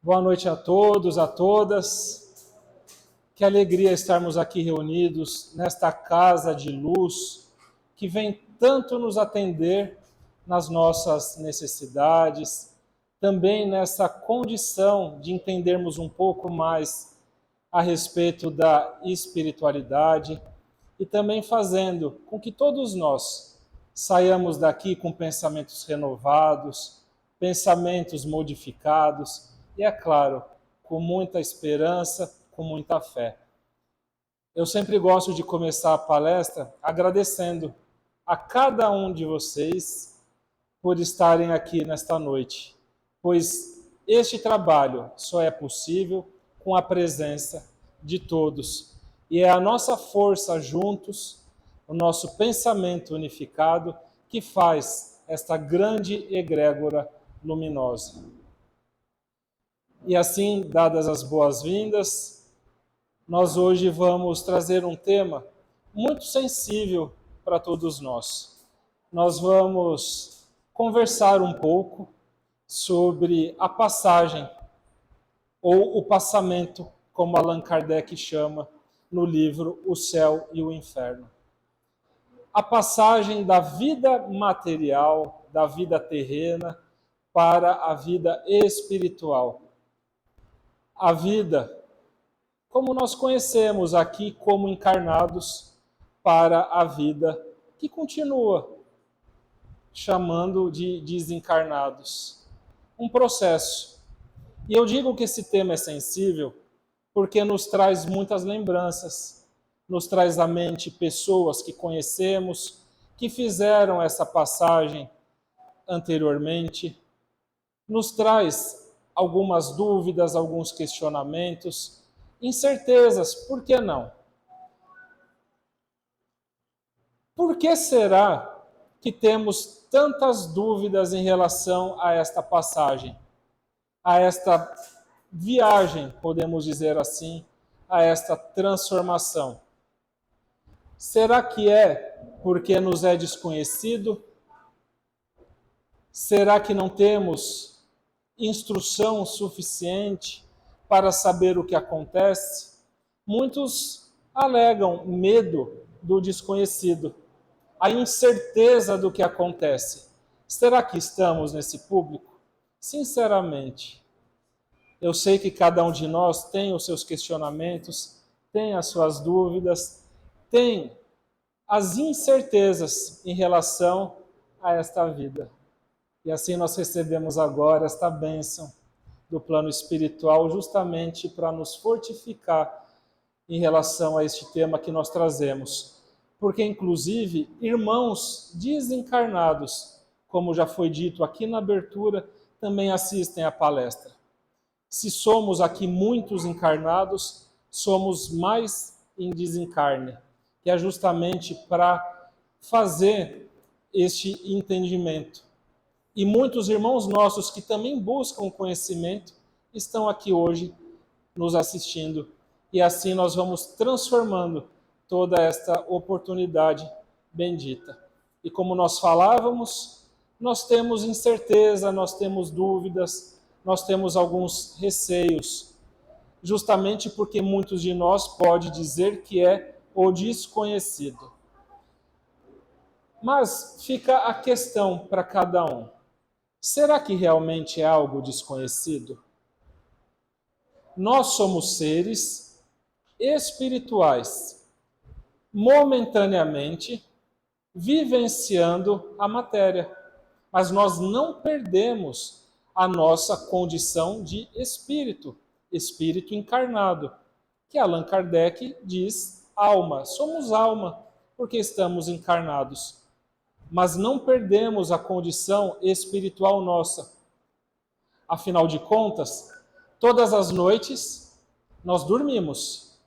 Boa noite a todos, a todas. Que alegria estarmos aqui reunidos nesta casa de luz que vem tanto nos atender nas nossas necessidades, também nessa condição de entendermos um pouco mais a respeito da espiritualidade e também fazendo com que todos nós saiamos daqui com pensamentos renovados, pensamentos modificados e, é claro, com muita esperança, com muita fé. Eu sempre gosto de começar a palestra agradecendo a cada um de vocês por estarem aqui nesta noite, pois este trabalho só é possível com a presença de todos. E é a nossa força juntos, o nosso pensamento unificado, que faz esta grande egrégora luminosa. E assim, dadas as boas-vindas, nós hoje vamos trazer um tema muito sensível para todos nós. Nós vamos conversar um pouco sobre a passagem, ou o passamento, como Allan Kardec chama no livro O Céu e o Inferno. A passagem da vida material, da vida terrena, para a vida espiritual. A vida, como nós conhecemos aqui como encarnados, para a vida que continua chamando de desencarnados. Um processo. E eu digo que esse tema é sensível porque nos traz muitas lembranças, nos traz à mente pessoas que conhecemos, que fizeram essa passagem anteriormente, nos traz algumas dúvidas, alguns questionamentos, incertezas, por que não? Por que será que temos tantas dúvidas em relação a esta passagem, a esta viagem, podemos dizer assim, a esta transformação? Será que é porque nos é desconhecido? Será que não temos instrução suficiente para saber o que acontece? Muitos alegam medo do desconhecido, a incerteza do que acontece. Será que estamos nesse público? Sinceramente, eu sei que cada um de nós tem os seus questionamentos, tem as suas dúvidas, tem as incertezas em relação a esta vida. E assim nós recebemos agora esta bênção do plano espiritual justamente para nos fortificar em relação a este tema que nós trazemos. Porque, inclusive, irmãos desencarnados, como já foi dito aqui na abertura, também assistem à palestra. Se somos aqui muitos encarnados, somos mais em desencarne, que é justamente para fazer este entendimento. E muitos irmãos nossos que também buscam conhecimento estão aqui hoje nos assistindo. E assim nós vamos transformando toda esta oportunidade bendita. E como nós falávamos, nós temos incerteza, nós temos dúvidas, nós temos alguns receios, justamente porque muitos de nós podem dizer que é o desconhecido. Mas fica a questão para cada um. Será que realmente é algo desconhecido? Nós somos seres espirituais, momentaneamente vivenciando a matéria, mas nós não perdemos a nossa condição de espírito, espírito encarnado, que Allan Kardec diz alma. Somos alma porque estamos encarnados, mas não perdemos a condição espiritual nossa. Afinal de contas, todas as noites nós dormimos.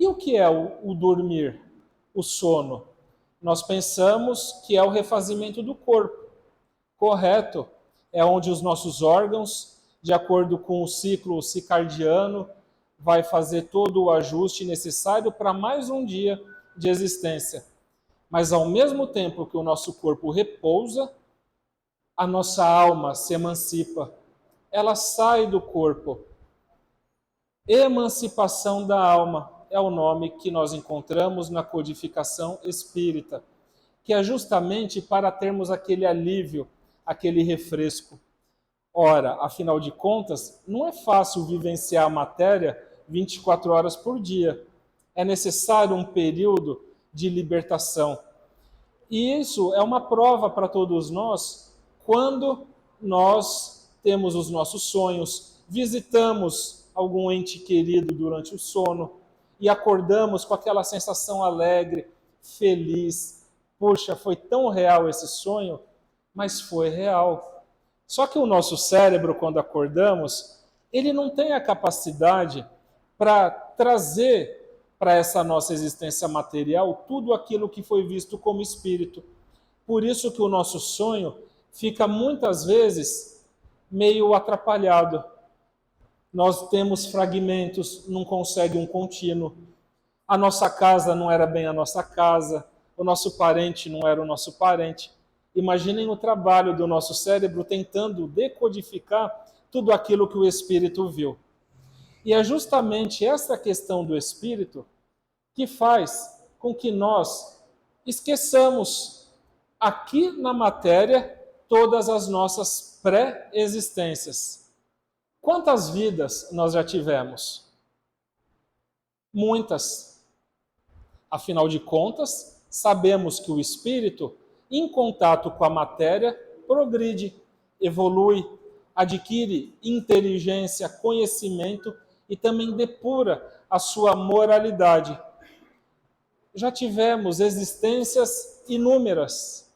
E o que é o dormir? O sono? Nós pensamos que é o refazimento do corpo. Correto? É onde os nossos órgãos, de acordo com o ciclo circadiano, vai fazer todo o ajuste necessário para mais um dia de existência. Mas ao mesmo tempo que o nosso corpo repousa, a nossa alma se emancipa. ela sai do corpo. Emancipação da alma é o nome que nós encontramos na codificação espírita, que é justamente para termos aquele alívio, aquele refresco. Ora, afinal de contas, não é fácil vivenciar a matéria 24 horas por dia. É necessário um período de libertação. E isso é uma prova para todos nós quando nós temos os nossos sonhos, visitamos algum ente querido durante o sono e acordamos com aquela sensação alegre, feliz. Puxa, foi tão real esse sonho, mas foi real. Só que o nosso cérebro, quando acordamos, ele não tem a capacidade para trazer para essa nossa existência material tudo aquilo que foi visto como espírito. Por isso que o nosso sonho fica muitas vezes meio atrapalhado. Nós temos fragmentos, não consegue um contínuo. A nossa casa não era bem a nossa casa, o nosso parente não era o nosso parente. Imaginem o trabalho do nosso cérebro tentando decodificar tudo aquilo que o espírito viu. E é justamente essa questão do espírito que faz com que nós esqueçamos aqui na matéria todas as nossas pré-existências. Quantas vidas nós já tivemos? Muitas. Afinal de contas, sabemos que o espírito, em contato com a matéria, progride, evolui, adquire inteligência, conhecimento e também depura a sua moralidade. Já tivemos existências inúmeras,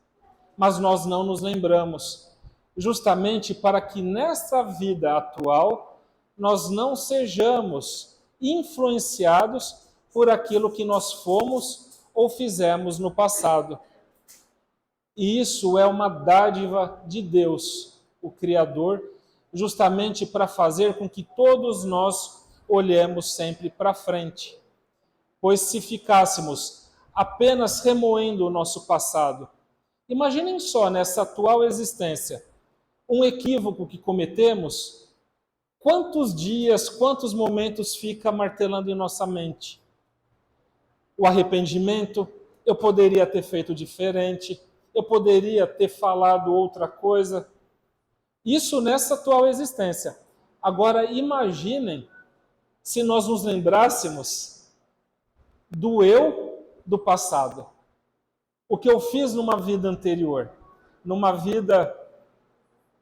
mas nós não nos lembramos, justamente para que nesta vida atual nós não sejamos influenciados por aquilo que nós fomos ou fizemos no passado. E isso é uma dádiva de Deus, o Criador, justamente para fazer com que todos nós olhemos sempre para frente. Pois se ficássemos apenas remoendo o nosso passado, imaginem só nessa atual existência, um equívoco que cometemos, quantos dias, quantos momentos fica martelando em nossa mente? O arrependimento, eu poderia ter feito diferente, eu poderia ter falado outra coisa. Isso nessa atual existência. Agora imaginem se nós nos lembrássemos do eu do passado. O que eu fiz numa vida anterior, numa vida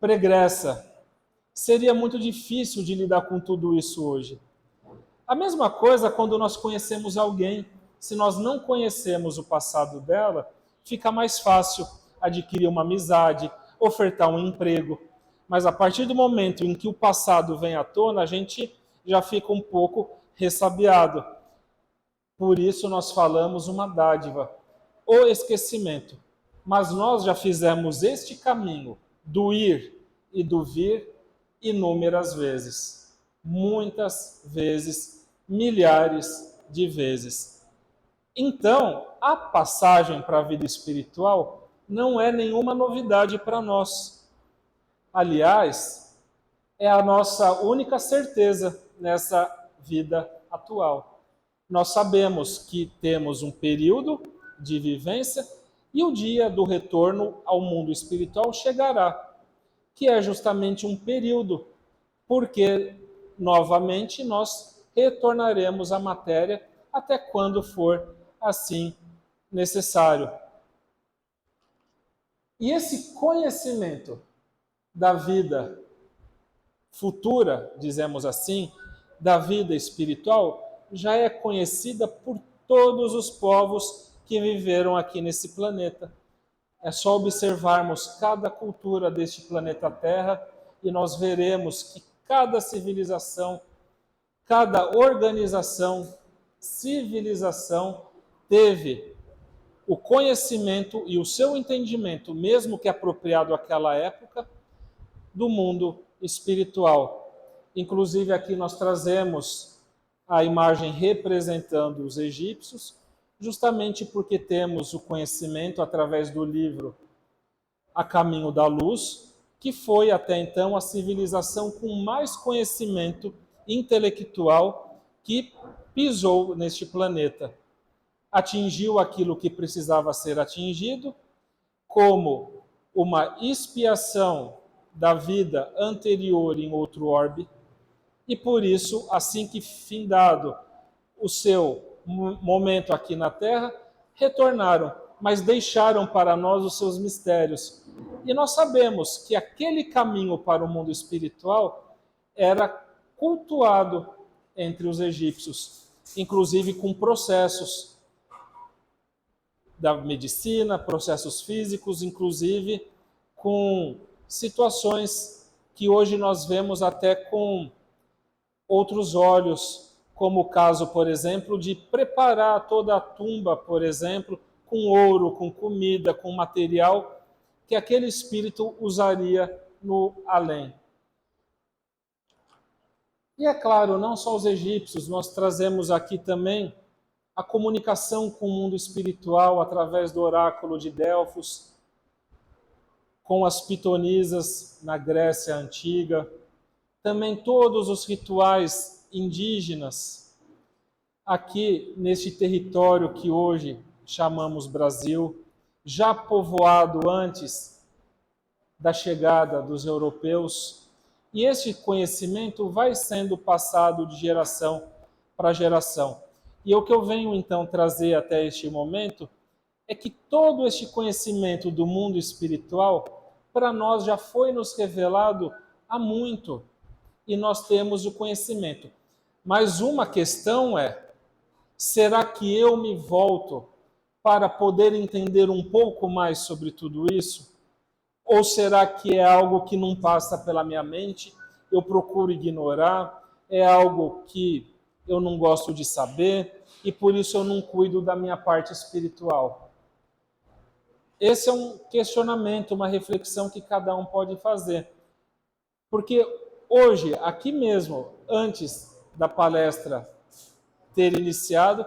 pregressa. Seria muito difícil de lidar com tudo isso hoje. A mesma coisa quando nós conhecemos alguém. Se nós não conhecemos o passado dela, fica mais fácil adquirir uma amizade, ofertar um emprego. Mas a partir do momento em que o passado vem à tona, a gente já fica um pouco ressabiado. Por isso nós falamos uma dádiva, o esquecimento. Mas nós já fizemos este caminho do ir e do vir inúmeras vezes. Muitas vezes, milhares de vezes. Então, a passagem para a vida espiritual não é nenhuma novidade para nós. Aliás, é a nossa única certeza nessa vida atual. Nós sabemos que temos um período de vivência e o dia do retorno ao mundo espiritual chegará, que é justamente um período, porque novamente nós retornaremos à matéria até quando for assim necessário. E esse conhecimento da vida futura, dizemos assim, da vida espiritual, já é conhecida por todos os povos que viveram aqui nesse planeta. É só observarmos cada cultura deste planeta Terra e nós veremos que cada civilização, cada organização, civilização teve o conhecimento e o seu entendimento, mesmo que apropriado àquela época, do mundo espiritual. Inclusive aqui nós trazemos a imagem representando os egípcios, justamente porque temos o conhecimento através do livro A Caminho da Luz, que foi até então a civilização com mais conhecimento intelectual que pisou neste planeta. Atingiu aquilo que precisava ser atingido, como uma expiação da vida anterior em outro orbe, e por isso, assim que findado o seu momento aqui na Terra, retornaram, mas deixaram para nós os seus mistérios. E nós sabemos que aquele caminho para o mundo espiritual era cultuado entre os egípcios, inclusive com processos da medicina, processos físicos, inclusive com situações que hoje nós vemos até com outros olhos, como o caso, por exemplo, de preparar toda a tumba, por exemplo, com ouro, com comida, com material que aquele espírito usaria no além. E é claro, não só os egípcios, nós trazemos aqui também a comunicação com o mundo espiritual através do oráculo de Delfos, com as pitonisas na Grécia Antiga, também todos os rituais indígenas aqui neste território que hoje chamamos Brasil, já povoado antes da chegada dos europeus, e esse conhecimento vai sendo passado de geração para geração. E o que eu venho então trazer até este momento é que todo este conhecimento do mundo espiritual, para nós já foi nos revelado há muito, e nós temos o conhecimento. Mas uma questão é, será que eu me volto para poder entender um pouco mais sobre tudo isso? Ou será que é algo que não passa pela minha mente, eu procuro ignorar, é algo que eu não gosto de saber e por isso eu não cuido da minha parte espiritual? Esse é um questionamento, uma reflexão que cada um pode fazer. Porque hoje, aqui mesmo, antes da palestra ter iniciado,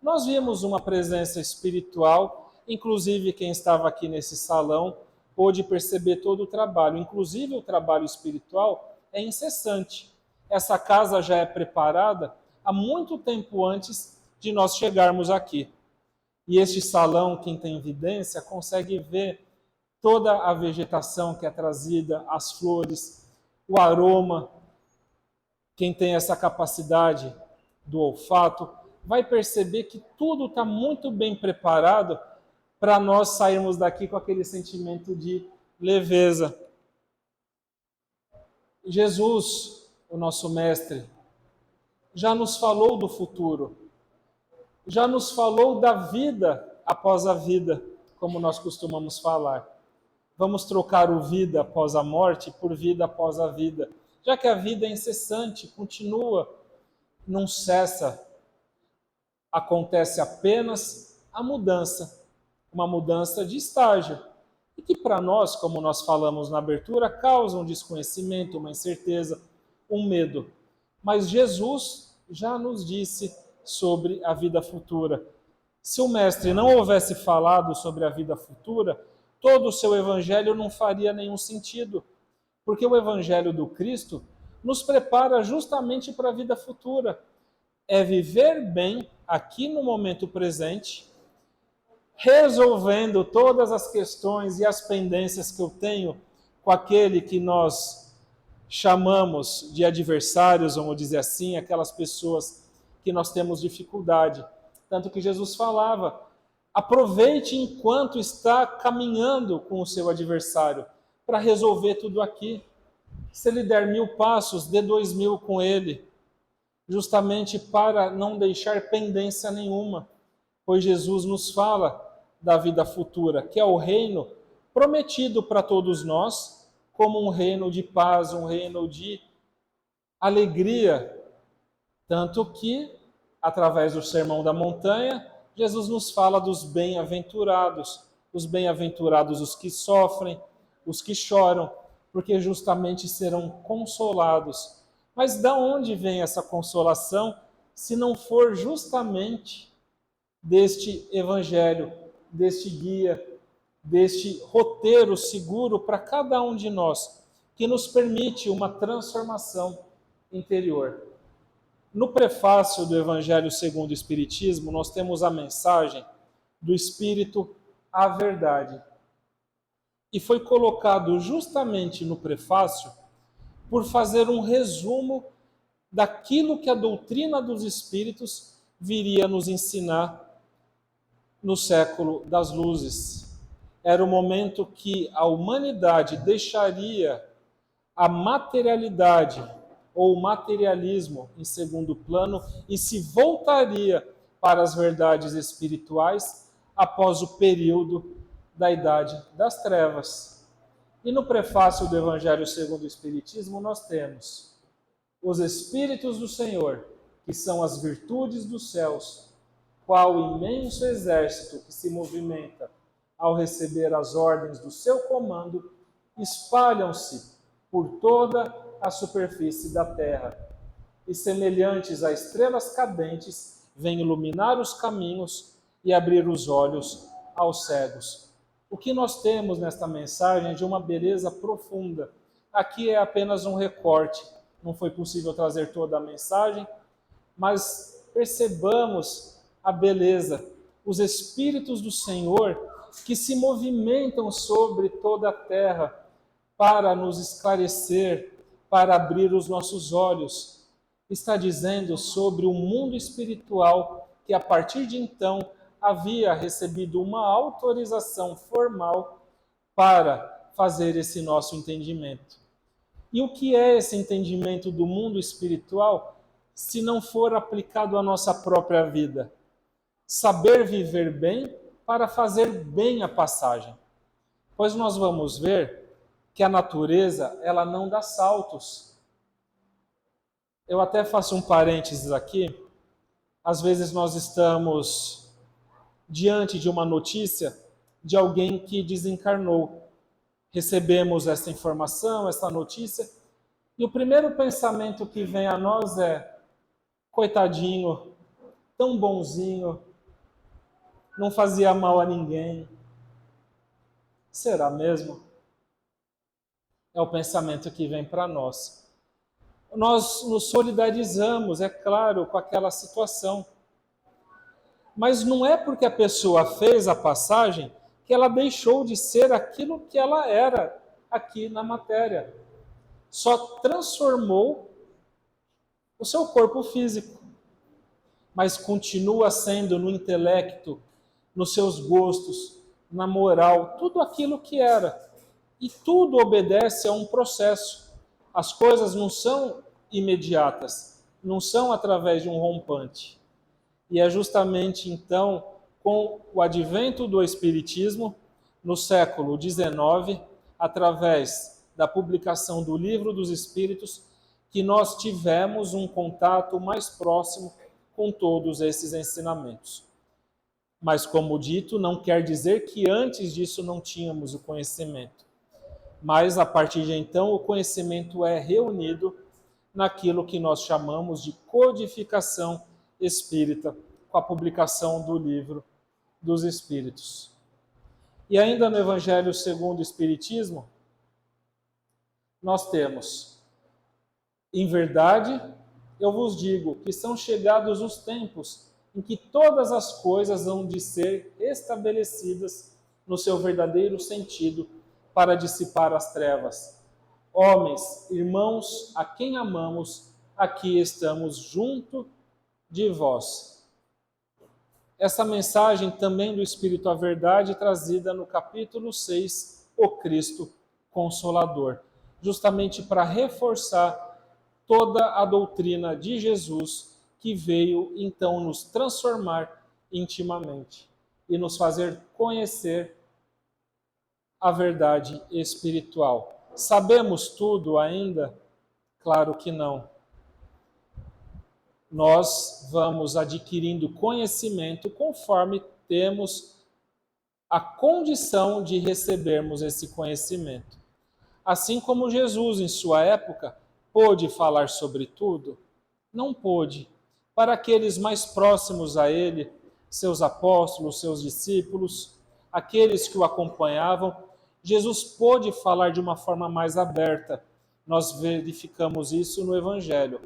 nós vimos uma presença espiritual, inclusive quem estava aqui nesse salão pôde perceber todo o trabalho, inclusive o trabalho espiritual é incessante. Essa casa já é preparada há muito tempo antes de nós chegarmos aqui. E este salão, quem tem evidência, consegue ver toda a vegetação que é trazida, as flores, o aroma. Quem tem essa capacidade do olfato vai perceber que tudo está muito bem preparado para nós sairmos daqui com aquele sentimento de leveza. Jesus, o nosso mestre, já nos falou do futuro, já nos falou da vida após a vida, como nós costumamos falar. Vamos trocar o vida após a morte por vida após a vida, já que a vida é incessante, continua, não cessa. Acontece apenas a mudança, uma mudança de estágio, e que para nós, como nós falamos na abertura, causa um desconhecimento, uma incerteza, um medo. Mas Jesus já nos disse sobre a vida futura. Se o mestre não houvesse falado sobre a vida futura, todo o seu evangelho não faria nenhum sentido, porque o evangelho do Cristo nos prepara justamente para a vida futura. É viver bem aqui no momento presente, resolvendo todas as questões e as pendências que eu tenho com aquele que nós chamamos de adversários, vamos dizer assim, aquelas pessoas que nós temos dificuldade. Tanto que Jesus falava, aproveite enquanto está caminhando com o seu adversário para resolver tudo aqui. Se ele der 1000 passos, dê 2000 com ele, justamente para não deixar pendência nenhuma, pois Jesus nos fala da vida futura, que é o reino prometido para todos nós, como um reino de paz, um reino de alegria, tanto que, através do Sermão da Montanha, Jesus nos fala dos bem-aventurados, os que sofrem, os que choram, porque justamente serão consolados. Mas de onde vem essa consolação, se não for justamente deste evangelho, deste guia, deste roteiro seguro para cada um de nós, que nos permite uma transformação interior. No prefácio do Evangelho segundo o Espiritismo, nós temos a mensagem do Espírito à verdade. E foi colocado justamente no prefácio por fazer um resumo daquilo que a doutrina dos Espíritos viria nos ensinar no século das luzes. Era o momento que a humanidade deixaria a materialidade ou o materialismo em segundo plano e se voltaria para as verdades espirituais após o período da Idade das Trevas. E no prefácio do Evangelho segundo o Espiritismo nós temos os Espíritos do Senhor, que são as virtudes dos céus, qual imenso exército que se movimenta ao receber as ordens do seu comando, espalham-se por toda a superfície da terra, e semelhantes a estrelas cadentes, vêm iluminar os caminhos e abrir os olhos aos cegos. O que nós temos nesta mensagem é de uma beleza profunda. Aqui é apenas um recorte, não foi possível trazer toda a mensagem, mas percebamos a beleza, os Espíritos do Senhor que se movimentam sobre toda a terra para nos esclarecer, para abrir os nossos olhos. Está dizendo sobre o mundo espiritual que a partir de então havia recebido uma autorização formal para fazer esse nosso entendimento. E o que é esse entendimento do mundo espiritual, se não for aplicado à nossa própria vida? Saber viver bem para fazer bem a passagem. Pois nós vamos ver que a natureza, ela não dá saltos. Eu até faço um parênteses aqui. Às vezes nós estamos diante de uma notícia de alguém que desencarnou. Recebemos essa informação, essa notícia, e o primeiro pensamento que vem a nós é: coitadinho, tão bonzinho, não fazia mal a ninguém. Será mesmo? É o pensamento que vem para nós. Nós nos solidarizamos, é claro, com aquela situação. Mas não é porque a pessoa fez a passagem que ela deixou de ser aquilo que ela era aqui na matéria. Só transformou o seu corpo físico, mas continua sendo no intelecto, nos seus gostos, na moral, tudo aquilo que era. E tudo obedece a um processo. As coisas não são imediatas, não são através de um rompante. E é justamente então, com o advento do Espiritismo, no século XIX, através da publicação do Livro dos Espíritos, que nós tivemos um contato mais próximo com todos esses ensinamentos. Mas, como dito, não quer dizer que antes disso não tínhamos o conhecimento. Mas, a partir de então, o conhecimento é reunido naquilo que nós chamamos de codificação espírita, com a publicação do Livro dos Espíritos. E ainda no Evangelho segundo o Espiritismo, nós temos: em verdade, eu vos digo que são chegados os tempos em que todas as coisas hão de ser estabelecidas no seu verdadeiro sentido para dissipar as trevas. Homens, irmãos, a quem amamos, aqui estamos junto de vós. Essa mensagem também do Espírito à Verdade, trazida no capítulo 6, o Cristo Consolador, justamente para reforçar toda a doutrina de Jesus, que veio então nos transformar intimamente e nos fazer conhecer a verdade espiritual. Sabemos tudo ainda? Claro que não. Nós vamos adquirindo conhecimento conforme temos a condição de recebermos esse conhecimento. Assim como Jesus, em sua época, pôde falar sobre tudo, não pôde. Para aqueles mais próximos a ele, seus apóstolos, seus discípulos, aqueles que o acompanhavam, Jesus pôde falar de uma forma mais aberta. Nós verificamos isso no Evangelho.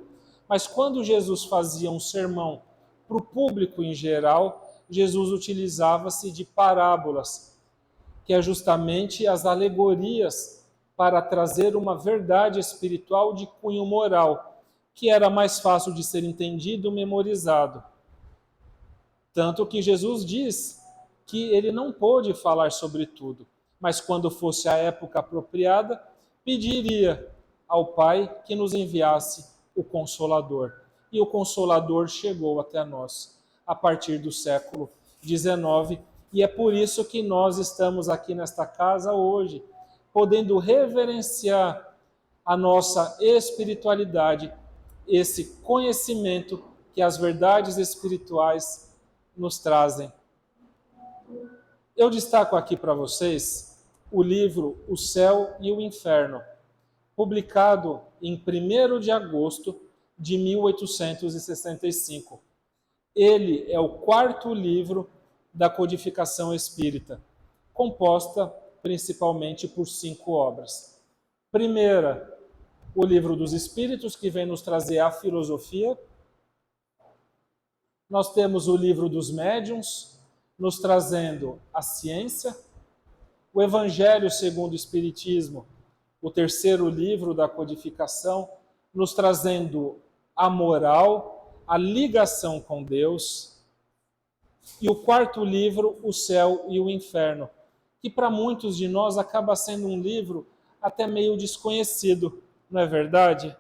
Mas quando Jesus fazia um sermão para o público em geral, Jesus utilizava-se de parábolas, que é justamente as alegorias para trazer uma verdade espiritual de cunho moral, que era mais fácil de ser entendido, memorizado. Tanto que Jesus diz que ele não pôde falar sobre tudo, mas quando fosse a época apropriada, pediria ao Pai que nos enviasse o Consolador. E o Consolador chegou até nós a partir do século XIX, e é por isso que nós estamos aqui nesta casa hoje, podendo reverenciar a nossa espiritualidade, esse conhecimento que as verdades espirituais nos trazem. Eu destaco aqui para vocês o livro O Céu e o Inferno, publicado em 1º de agosto de 1865. Ele é o 4º livro da codificação espírita, composta principalmente por 5 obras. Primeira, o Livro dos Espíritos, que vem nos trazer a filosofia. Nós temos o Livro dos Médiuns, nos trazendo a ciência. O Evangelho segundo o Espiritismo, o 3º livro da codificação, nos trazendo a moral, a ligação com Deus. E o 4º livro, O Céu e o Inferno, que para muitos de nós acaba sendo um livro até meio desconhecido, não é verdade?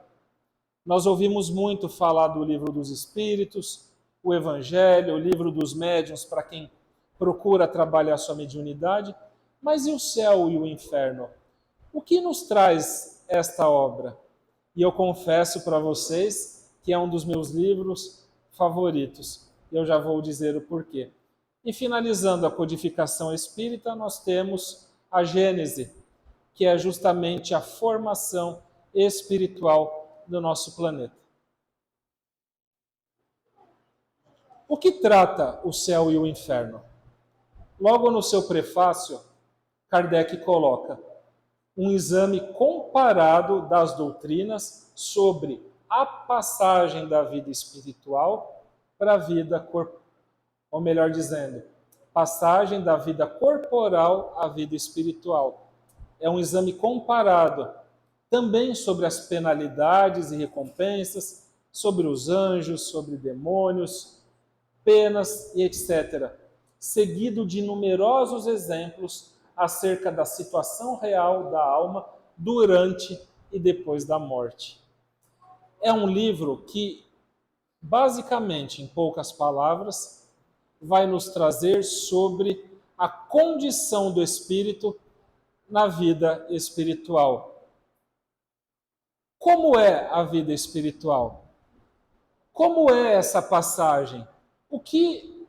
Nós ouvimos muito falar do Livro dos Espíritos, o Evangelho, o Livro dos Médiuns, para quem procura trabalhar sua mediunidade, mas e o Céu e o Inferno? O que nos traz esta obra? E eu confesso para vocês que é um dos meus livros favoritos. Eu já vou dizer o porquê. E finalizando a codificação espírita, nós temos a Gênese, que é justamente a formação espiritual do nosso planeta. O que trata o céu e o inferno? Logo no seu prefácio, Kardec coloca um exame comparado das doutrinas sobre a passagem da vida espiritual para a vida corporal, ou melhor dizendo, passagem da vida corporal à vida espiritual. É um exame comparado também sobre as penalidades e recompensas, sobre os anjos, sobre demônios, penas e etc., seguido de numerosos exemplos acerca da situação real da alma durante e depois da morte. É um livro que, basicamente, em poucas palavras, vai nos trazer sobre a condição do espírito na vida espiritual. Como é a vida espiritual? Como é essa passagem? O que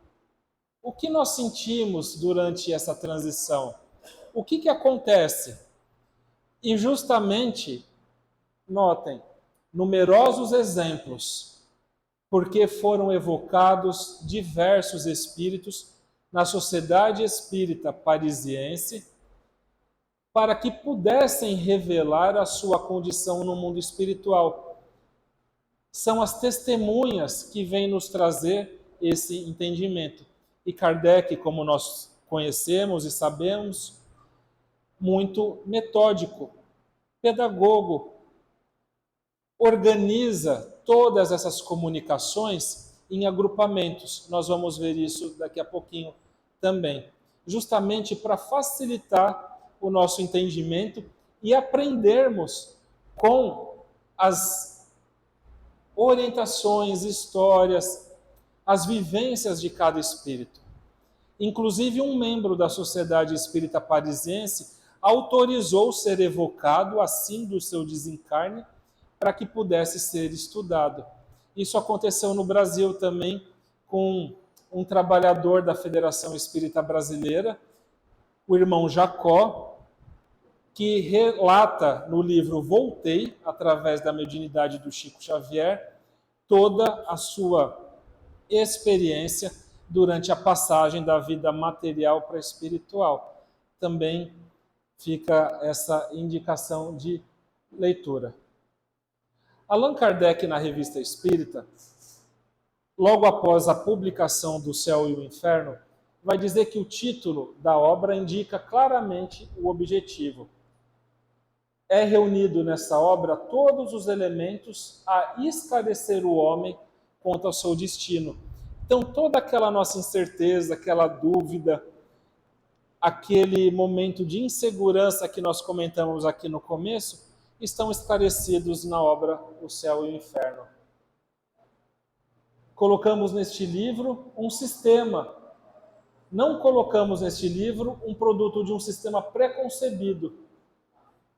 nós sentimos durante essa transição? O que acontece? E justamente, notem, numerosos exemplos, porque foram evocados diversos espíritos na Sociedade Espírita Parisiense para que pudessem revelar a sua condição no mundo espiritual. São as testemunhas que vêm nos trazer esse entendimento. E Kardec, como nós conhecemos e sabemos, muito metódico, pedagogo, organiza todas essas comunicações em agrupamentos. Nós vamos ver isso daqui a pouquinho também. Justamente para facilitar o nosso entendimento e aprendermos com as orientações, histórias, as vivências de cada espírito. Inclusive, um membro da Sociedade Espírita Parisiense autorizou ser evocado assim do seu desencarne para que pudesse ser estudado. Isso aconteceu no Brasil também com um trabalhador da Federação Espírita Brasileira, o irmão Jacó, que relata no livro Voltei, através da mediunidade do Chico Xavier, toda a sua experiência durante a passagem da vida material para a espiritual. Também fica essa indicação de leitura. Allan Kardec, na Revista Espírita, logo após a publicação do Céu e o Inferno, vai dizer que o título da obra indica claramente o objetivo. É reunido nessa obra todos os elementos a esclarecer o homem quanto ao seu destino. Então, toda aquela nossa incerteza, aquela dúvida, aquele momento de insegurança que nós comentamos aqui no começo, estão esclarecidos na obra O Céu e o Inferno. Colocamos neste livro um sistema. Não colocamos neste livro um produto de um sistema preconcebido.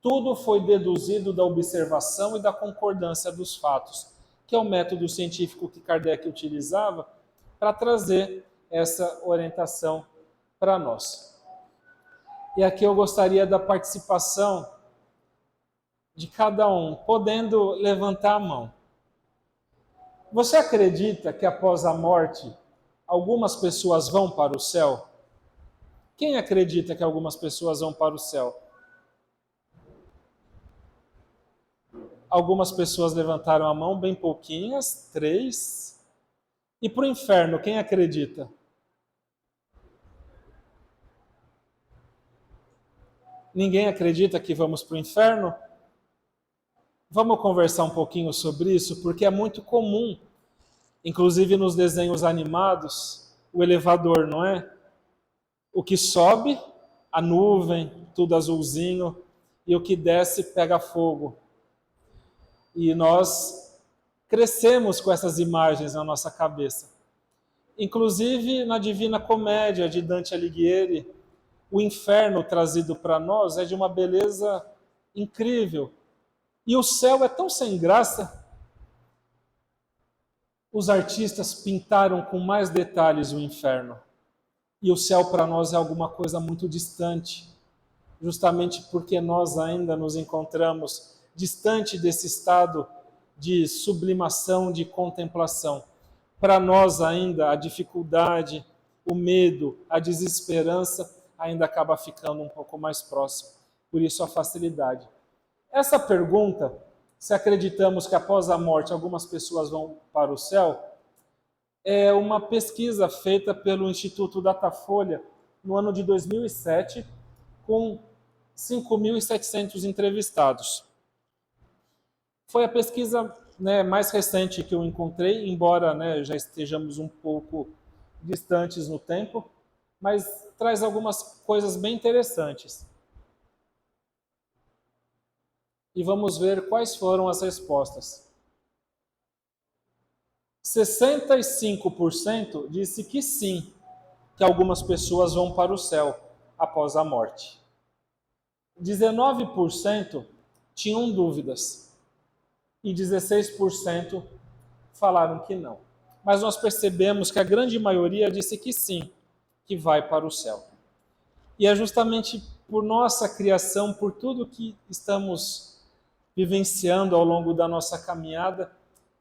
Tudo foi deduzido da observação e da concordância dos fatos, que é o método científico que Kardec utilizava para trazer essa orientação para nós. E aqui eu gostaria da participação de cada um, podendo levantar a mão. Você acredita que após a morte, algumas pessoas vão para o céu? Quem acredita que algumas pessoas vão para o céu? Algumas pessoas levantaram a mão, bem pouquinhas, 3. E para o inferno, quem acredita? Ninguém acredita que vamos para o inferno? Vamos conversar um pouquinho sobre isso, porque é muito comum, inclusive nos desenhos animados, o elevador, não é? O que sobe, a nuvem, tudo azulzinho, e o que desce pega fogo. E nós crescemos com essas imagens na nossa cabeça. Inclusive na Divina Comédia de Dante Alighieri, o inferno trazido para nós é de uma beleza incrível. E o céu é tão sem graça. Os artistas pintaram com mais detalhes o inferno. E o céu para nós é alguma coisa muito distante, justamente porque nós ainda nos encontramos distante desse estado de sublimação, de contemplação. Para nós ainda a dificuldade, o medo, a desesperança ainda acaba ficando um pouco mais próximo. Por isso a facilidade. Essa pergunta, se acreditamos que após a morte algumas pessoas vão para o céu, é uma pesquisa feita pelo Instituto Datafolha no ano de 2007, com 5.700 entrevistados. Foi a pesquisa mais recente que eu encontrei, embora já estejamos um pouco distantes no tempo, mas traz algumas coisas bem interessantes. E vamos ver quais foram as respostas. 65% disse que sim, que algumas pessoas vão para o céu após a morte. 19% tinham dúvidas e 16% falaram que não. Mas nós percebemos que a grande maioria disse que sim, que vai para o céu. E é justamente por nossa criação, por tudo que estamos vivenciando ao longo da nossa caminhada,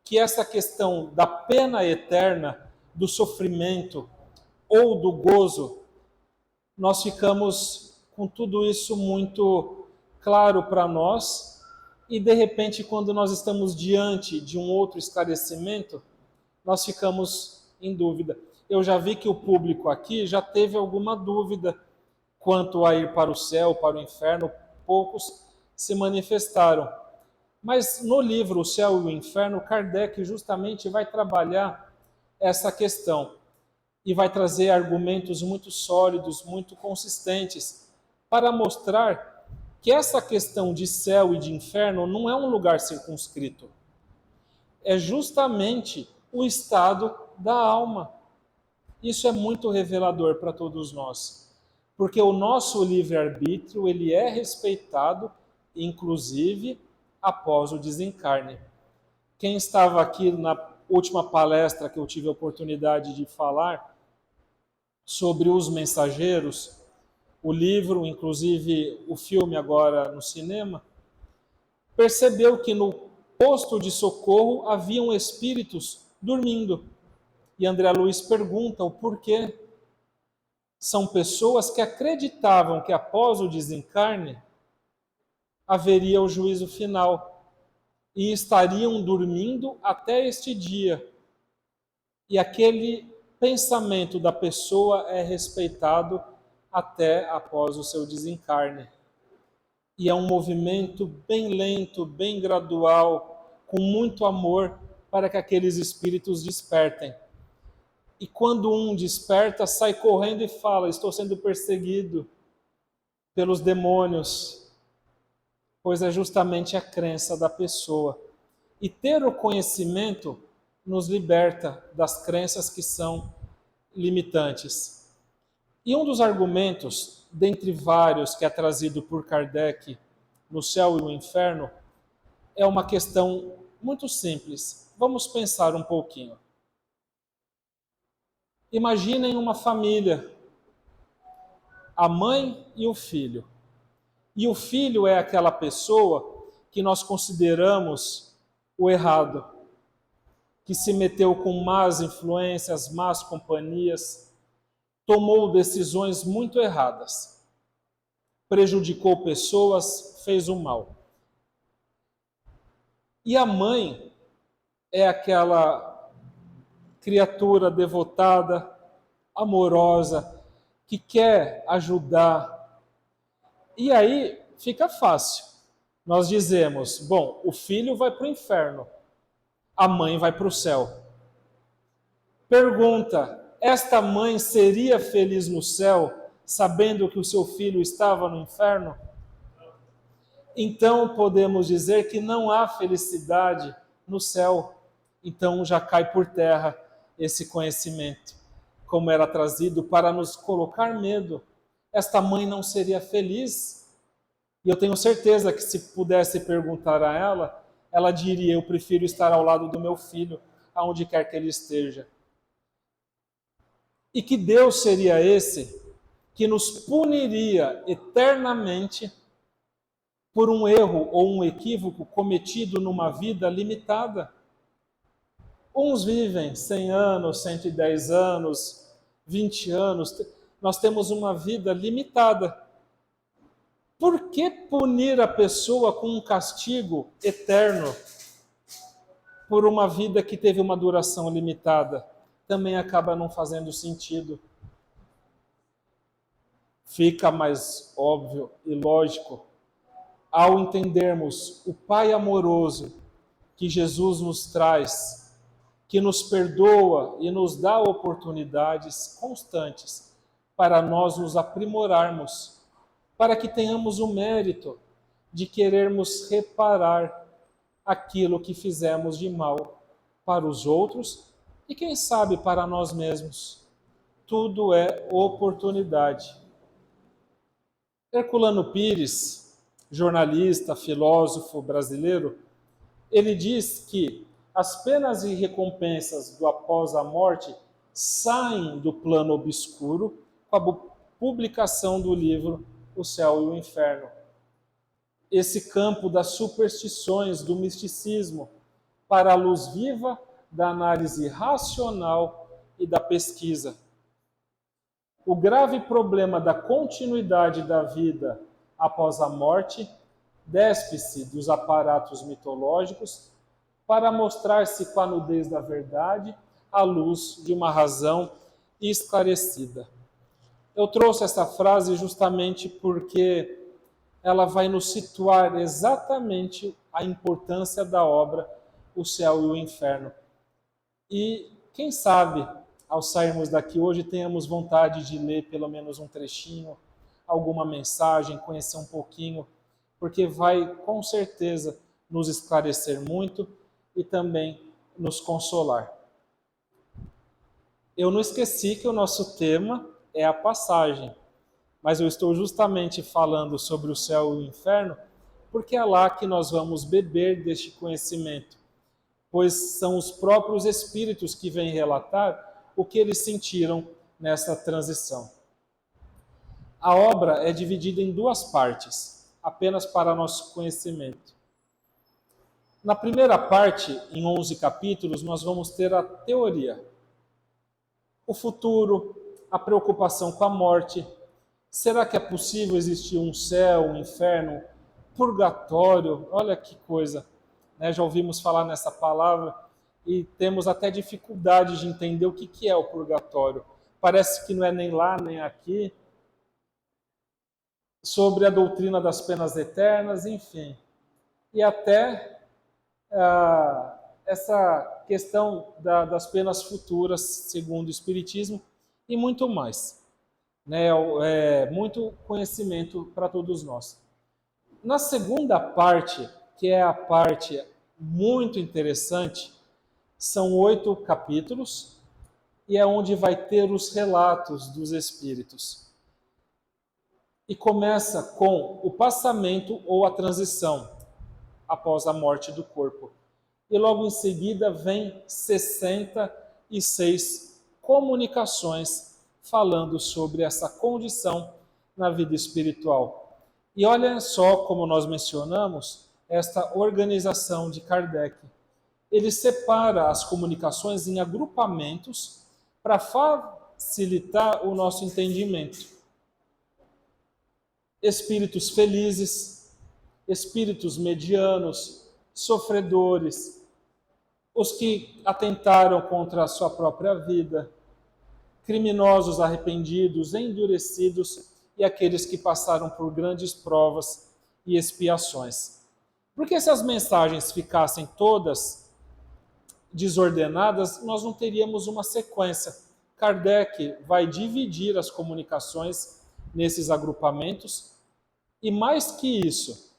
que essa questão da pena eterna, do sofrimento ou do gozo, nós ficamos com tudo isso muito claro para nós e, de repente, quando nós estamos diante de um outro esclarecimento, nós ficamos em dúvida. Eu já vi que o público aqui já teve alguma dúvida quanto a ir para o céu, para o inferno, poucos se manifestaram. Mas no livro O Céu e o Inferno, Kardec justamente vai trabalhar essa questão e vai trazer argumentos muito sólidos, muito consistentes, para mostrar que essa questão de céu e de inferno não é um lugar circunscrito. É justamente o estado da alma. Isso é muito revelador para todos nós, porque o nosso livre-arbítrio ele é respeitado, inclusive após o desencarne. Quem estava aqui na última palestra que eu tive a oportunidade de falar sobre os mensageiros, o livro, inclusive o filme agora no cinema, percebeu que no posto de socorro haviam espíritos dormindo. E André Luiz pergunta o porquê. São pessoas que acreditavam que após o desencarne haveria o juízo final e estariam dormindo até este dia. E aquele pensamento da pessoa é respeitado até após o seu desencarne. E é um movimento bem lento, bem gradual, com muito amor para que aqueles espíritos despertem. E quando um desperta, sai correndo e fala: estou sendo perseguido pelos demônios, pois é justamente a crença da pessoa. E ter o conhecimento nos liberta das crenças que são limitantes. E um dos argumentos, dentre vários que é trazido por Kardec no céu e no inferno, é uma questão muito simples. Vamos pensar um pouquinho. Imaginem uma família, a mãe e o filho. E o filho é aquela pessoa que nós consideramos o errado, que se meteu com más influências, más companhias, tomou decisões muito erradas, prejudicou pessoas, fez o mal. E a mãe é aquela criatura devotada, amorosa, que quer ajudar. E aí fica fácil. Nós dizemos, bom, o filho vai para o inferno, a mãe vai para o céu. Pergunta, esta mãe seria feliz no céu, sabendo que o seu filho estava no inferno? Então podemos dizer que não há felicidade no céu. Então já cai por terra esse conhecimento, como era trazido para nos colocar medo. Esta mãe não seria feliz. E eu tenho certeza que se pudesse perguntar a ela, ela diria: eu prefiro estar ao lado do meu filho, aonde quer que ele esteja. E que Deus seria esse que nos puniria eternamente por um erro ou um equívoco cometido numa vida limitada? Uns vivem 100 anos, 110 anos, 20 anos. Nós temos uma vida limitada. Por que punir a pessoa com um castigo eterno por uma vida que teve uma duração limitada? Também acaba não fazendo sentido. Fica mais óbvio e lógico ao entendermos o Pai amoroso que Jesus nos traz, que nos perdoa e nos dá oportunidades constantes para nós nos aprimorarmos, para que tenhamos o mérito de querermos reparar aquilo que fizemos de mal para os outros e, quem sabe, para nós mesmos. Tudo é oportunidade. Herculano Pires, jornalista, filósofo brasileiro, ele diz que as penas e recompensas do após a morte saem do plano obscuro com a publicação do livro O Céu e o Inferno. Esse campo das superstições, do misticismo, para a luz viva da análise racional e da pesquisa. O grave problema da continuidade da vida após a morte despe-se dos aparatos mitológicos para mostrar-se com a nudez da verdade à luz de uma razão esclarecida. Eu trouxe essa frase justamente porque ela vai nos situar exatamente a importância da obra O Céu e o Inferno. E quem sabe, ao sairmos daqui hoje, tenhamos vontade de ler pelo menos um trechinho, alguma mensagem, conhecer um pouquinho, porque vai com certeza nos esclarecer muito e também nos consolar. Eu não esqueci que o nosso tema é a passagem, mas eu estou justamente falando sobre o céu e o inferno porque é lá que nós vamos beber deste conhecimento, pois são os próprios espíritos que vêm relatar o que eles sentiram nessa transição. A obra é dividida em duas partes, apenas para nosso conhecimento. Na primeira parte, em 11 capítulos, nós vamos ter a teoria. o futuro, a preocupação com a morte. Será que é possível existir um céu, um inferno, purgatório? Olha que coisa, né? Já ouvimos falar nessa palavra e temos até dificuldade de entender o que é o purgatório. Parece que não é nem lá, nem aqui. Sobre a doutrina das penas eternas, enfim. E até essa questão das penas futuras, segundo o Espiritismo, e muito mais. Né? Muito conhecimento para todos nós. Na segunda parte, que é a parte muito interessante, são 8 capítulos, e é onde vai ter os relatos dos espíritos. E começa com o passamento ou a transição após a morte do corpo. E logo em seguida vem 66 comunicações falando sobre essa condição na vida espiritual. E olha só como nós mencionamos esta organização de Kardec. Ele separa as comunicações em agrupamentos para facilitar o nosso entendimento. Espíritos felizes, espíritos medianos, sofredores, os que atentaram contra a sua própria vida, criminosos arrependidos, endurecidos e aqueles que passaram por grandes provas e expiações. Porque se as mensagens ficassem todas desordenadas, nós não teríamos uma sequência. Kardec vai dividir as comunicações nesses agrupamentos e mais que isso,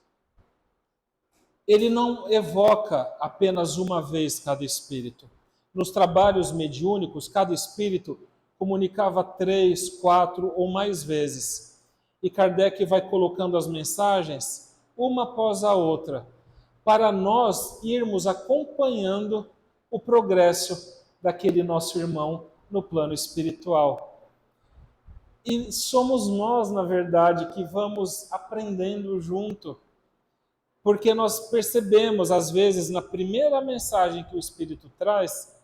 ele não evoca apenas uma vez cada espírito. Nos trabalhos mediúnicos, cada espírito comunicava 3, 4 ou mais vezes. E Kardec vai colocando as mensagens uma após a outra, para nós irmos acompanhando o progresso daquele nosso irmão no plano espiritual. E somos nós, na verdade, que vamos aprendendo junto, porque nós percebemos, às vezes, na primeira mensagem que o Espírito traz,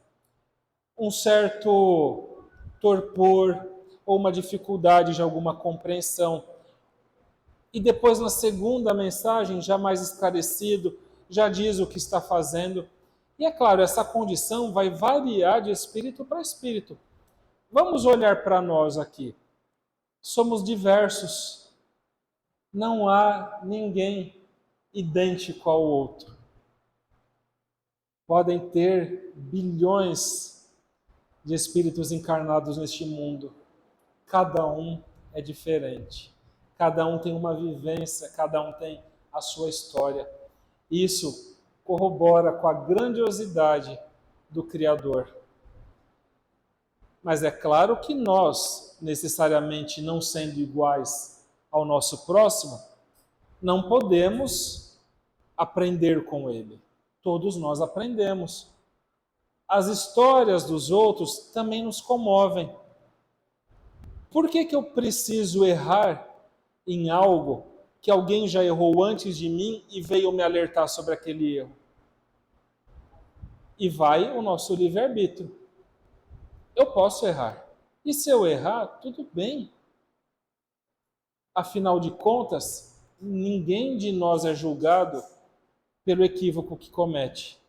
um certo torpor ou uma dificuldade de alguma compreensão. E depois, na segunda mensagem, já mais esclarecido, já diz o que está fazendo. E é claro, essa condição vai variar de espírito para espírito. Vamos olhar para nós aqui. Somos diversos. Não há ninguém idêntico ao outro. Podem ter bilhões de espíritos encarnados neste mundo. Cada um é diferente. Cada um tem uma vivência, cada um tem a sua história. Isso corrobora com a grandiosidade do Criador. Mas é claro que nós, necessariamente não sendo iguais ao nosso próximo, não podemos aprender com ele. Todos nós aprendemos. As histórias dos outros também nos comovem. Por que eu preciso errar em algo que alguém já errou antes de mim e veio me alertar sobre aquele erro? E vai o nosso livre-arbítrio. Eu posso errar. E se eu errar, tudo bem. Afinal de contas, ninguém de nós é julgado pelo equívoco que comete,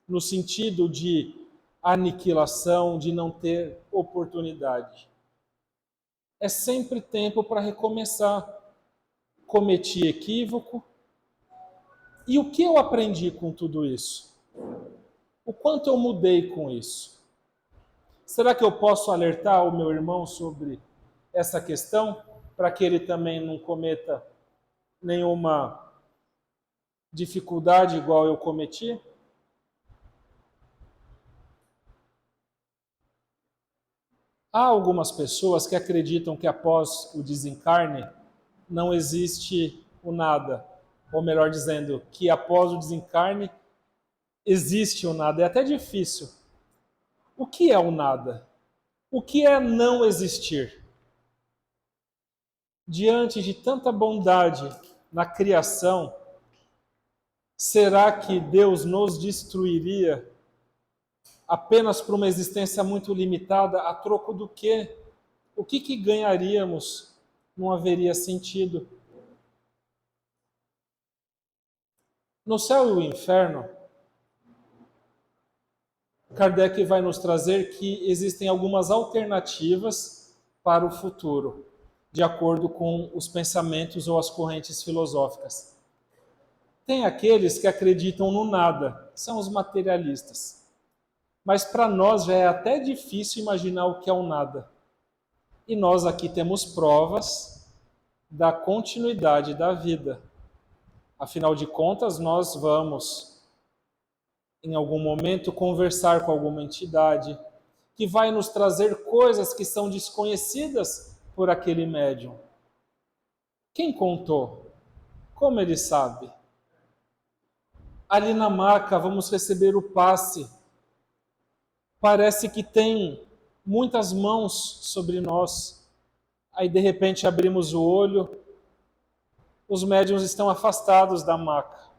no sentido de aniquilação, de não ter oportunidade. É sempre tempo para recomeçar. Cometi equívoco. E o que eu aprendi com tudo isso? O quanto eu mudei com isso? Será que eu posso alertar o meu irmão sobre essa questão, para que ele também não cometa nenhuma dificuldade igual eu cometi? Há algumas pessoas que acreditam que após o desencarne não existe o nada, ou melhor dizendo, que após o desencarne existe o nada. É até difícil. O que é o nada? O que é não existir? Diante de tanta bondade na criação, será que Deus nos destruiria apenas para uma existência muito limitada, a troco do quê? O que ganharíamos? Não haveria sentido. No céu e o inferno, Kardec vai nos trazer que existem algumas alternativas para o futuro, de acordo com os pensamentos ou as correntes filosóficas. Tem aqueles que acreditam no nada, são os materialistas. Mas para nós já é até difícil imaginar o que é o nada. E nós aqui temos provas da continuidade da vida. Afinal de contas, nós vamos, em algum momento, conversar com alguma entidade que vai nos trazer coisas que são desconhecidas por aquele médium. Quem contou? Como ele sabe? Ali na maca vamos receber o passe. Parece que tem muitas mãos sobre nós. Aí de repente abrimos o olho, os médiuns estão afastados da maca.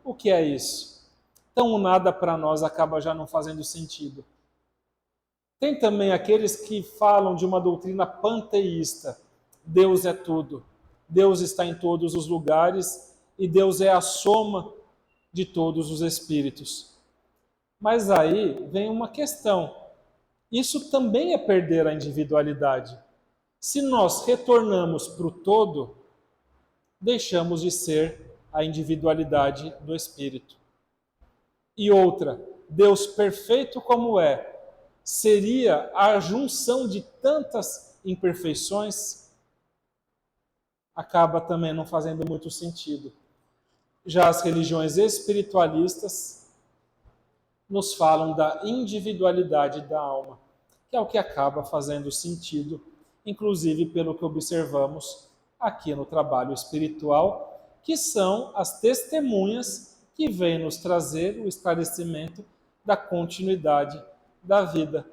O que é isso? Então o nada para nós acaba já não fazendo sentido. Tem também aqueles que falam de uma doutrina panteísta. Deus é tudo. Deus está em todos os lugares e Deus é a soma de todos os espíritos. Mas aí vem uma questão. Isso também é perder a individualidade. Se nós retornamos para o todo, deixamos de ser a individualidade do espírito. E outra, Deus perfeito como é, seria a junção de tantas imperfeições? Acaba também não fazendo muito sentido. Já as religiões espiritualistas nos falam da individualidade da alma, que é o que acaba fazendo sentido, inclusive pelo que observamos aqui no trabalho espiritual, que são as testemunhas que vêm nos trazer o esclarecimento da continuidade da vida.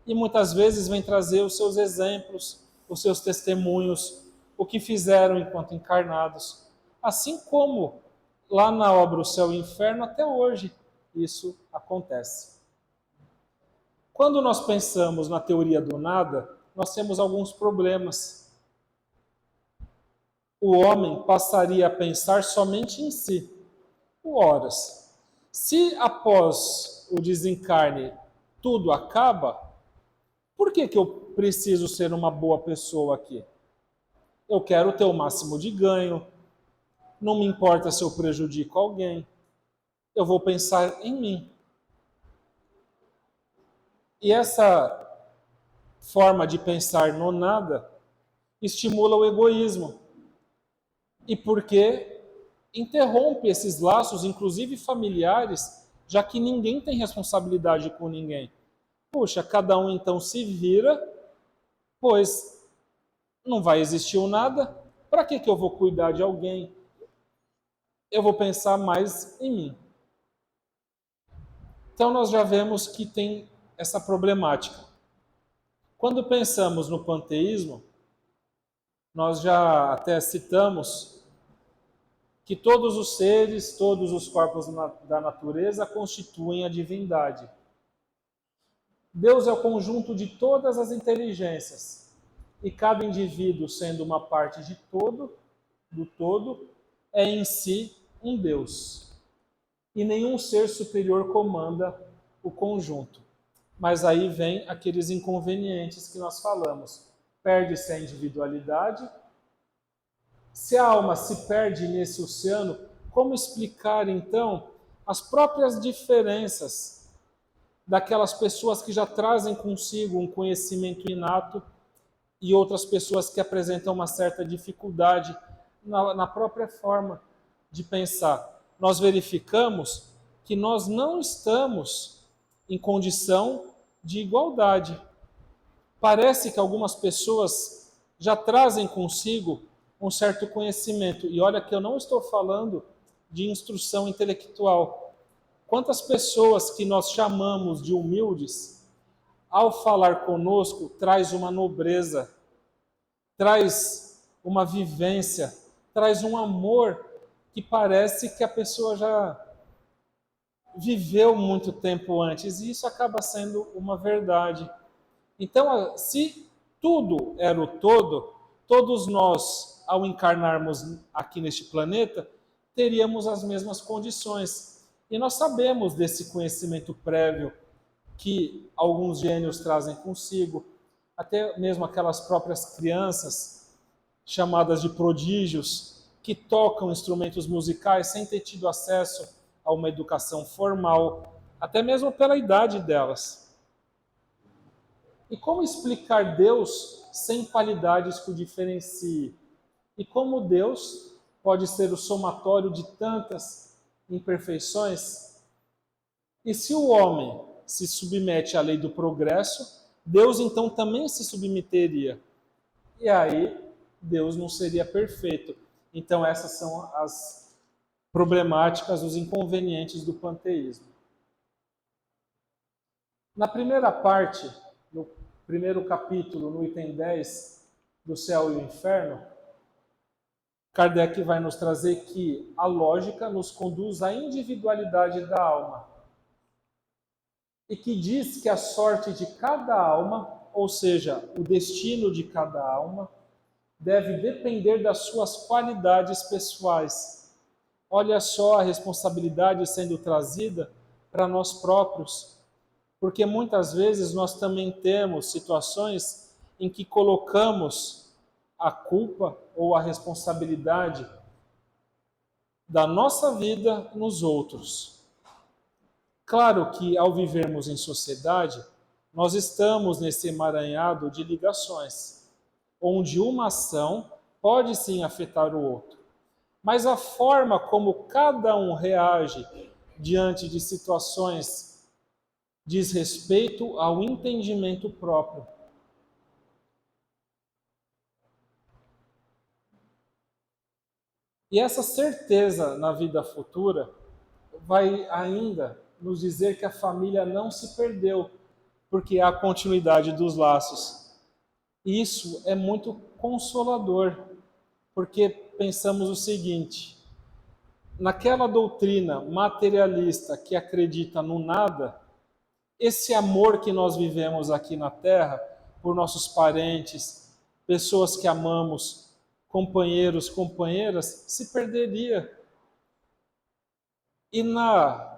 E muitas vezes vêm trazer os seus exemplos, os seus testemunhos, o que fizeram enquanto encarnados. Assim como lá na obra O Céu e o Inferno, até hoje, isso acontece. Quando nós pensamos na teoria do nada, nós temos alguns problemas. O homem passaria a pensar somente em si. Horas. Se após o desencarne tudo acaba, por que eu preciso ser uma boa pessoa aqui? Eu quero ter o máximo de ganho, não me importa se eu prejudico alguém, eu vou pensar em mim. E essa forma de pensar no nada estimula o egoísmo. E porque interrompe esses laços, inclusive familiares, já que ninguém tem responsabilidade com ninguém. Puxa, cada um então se vira, pois não vai existir o nada. Para que eu vou cuidar de alguém? Eu vou pensar mais em mim. Então nós já vemos que tem essa problemática. Quando pensamos no panteísmo, nós já até citamos que todos os seres, todos os corpos da natureza constituem a divindade. Deus é o conjunto de todas as inteligências, e cada indivíduo, sendo uma parte de todo, do todo, é em si um Deus. E nenhum ser superior comanda o conjunto. Mas aí vem aqueles inconvenientes que nós falamos. Perde-se a individualidade. Se a alma se perde nesse oceano, como explicar então as próprias diferenças daquelas pessoas que já trazem consigo um conhecimento inato e outras pessoas que apresentam uma certa dificuldade na própria forma de pensar? Nós verificamos que nós não estamos em condição de igualdade. Parece que algumas pessoas já trazem consigo um certo conhecimento. E olha que eu não estou falando de instrução intelectual. Quantas pessoas que nós chamamos de humildes, ao falar conosco, traz uma nobreza, traz uma vivência, traz um amor que parece que a pessoa viveu muito tempo antes, e isso acaba sendo uma verdade. Então, se tudo era o todo, todos nós, ao encarnarmos aqui neste planeta, teríamos as mesmas condições. E nós sabemos desse conhecimento prévio que alguns gênios trazem consigo, até mesmo aquelas próprias crianças, chamadas de prodígios, que tocam instrumentos musicais sem ter tido acesso a uma educação formal, até mesmo pela idade delas. E como explicar Deus sem qualidades que o diferenciem? E como Deus pode ser o somatório de tantas imperfeições? E se o homem se submete à lei do progresso, Deus então também se submeteria. E aí, Deus não seria perfeito. Então, essas são as problemáticas, os inconvenientes do panteísmo. Na primeira parte, no primeiro capítulo, no item 10, do céu e o inferno, Kardec vai nos trazer que a lógica nos conduz à individualidade da alma. E que diz que a sorte de cada alma, ou seja, o destino de cada alma, deve depender das suas qualidades pessoais. Olha só a responsabilidade sendo trazida para nós próprios, porque muitas vezes nós também temos situações em que colocamos a culpa ou a responsabilidade da nossa vida nos outros. Claro que ao vivermos em sociedade, nós estamos nesse emaranhado de ligações, onde uma ação pode sim afetar o outro. Mas a forma como cada um reage diante de situações diz respeito ao entendimento próprio. E essa certeza na vida futura vai ainda nos dizer que a família não se perdeu, porque há continuidade dos laços. Isso é muito consolador, porque pensamos o seguinte: naquela doutrina materialista que acredita no nada, esse amor que nós vivemos aqui na Terra, por nossos parentes, pessoas que amamos, companheiros, companheiras, se perderia. E na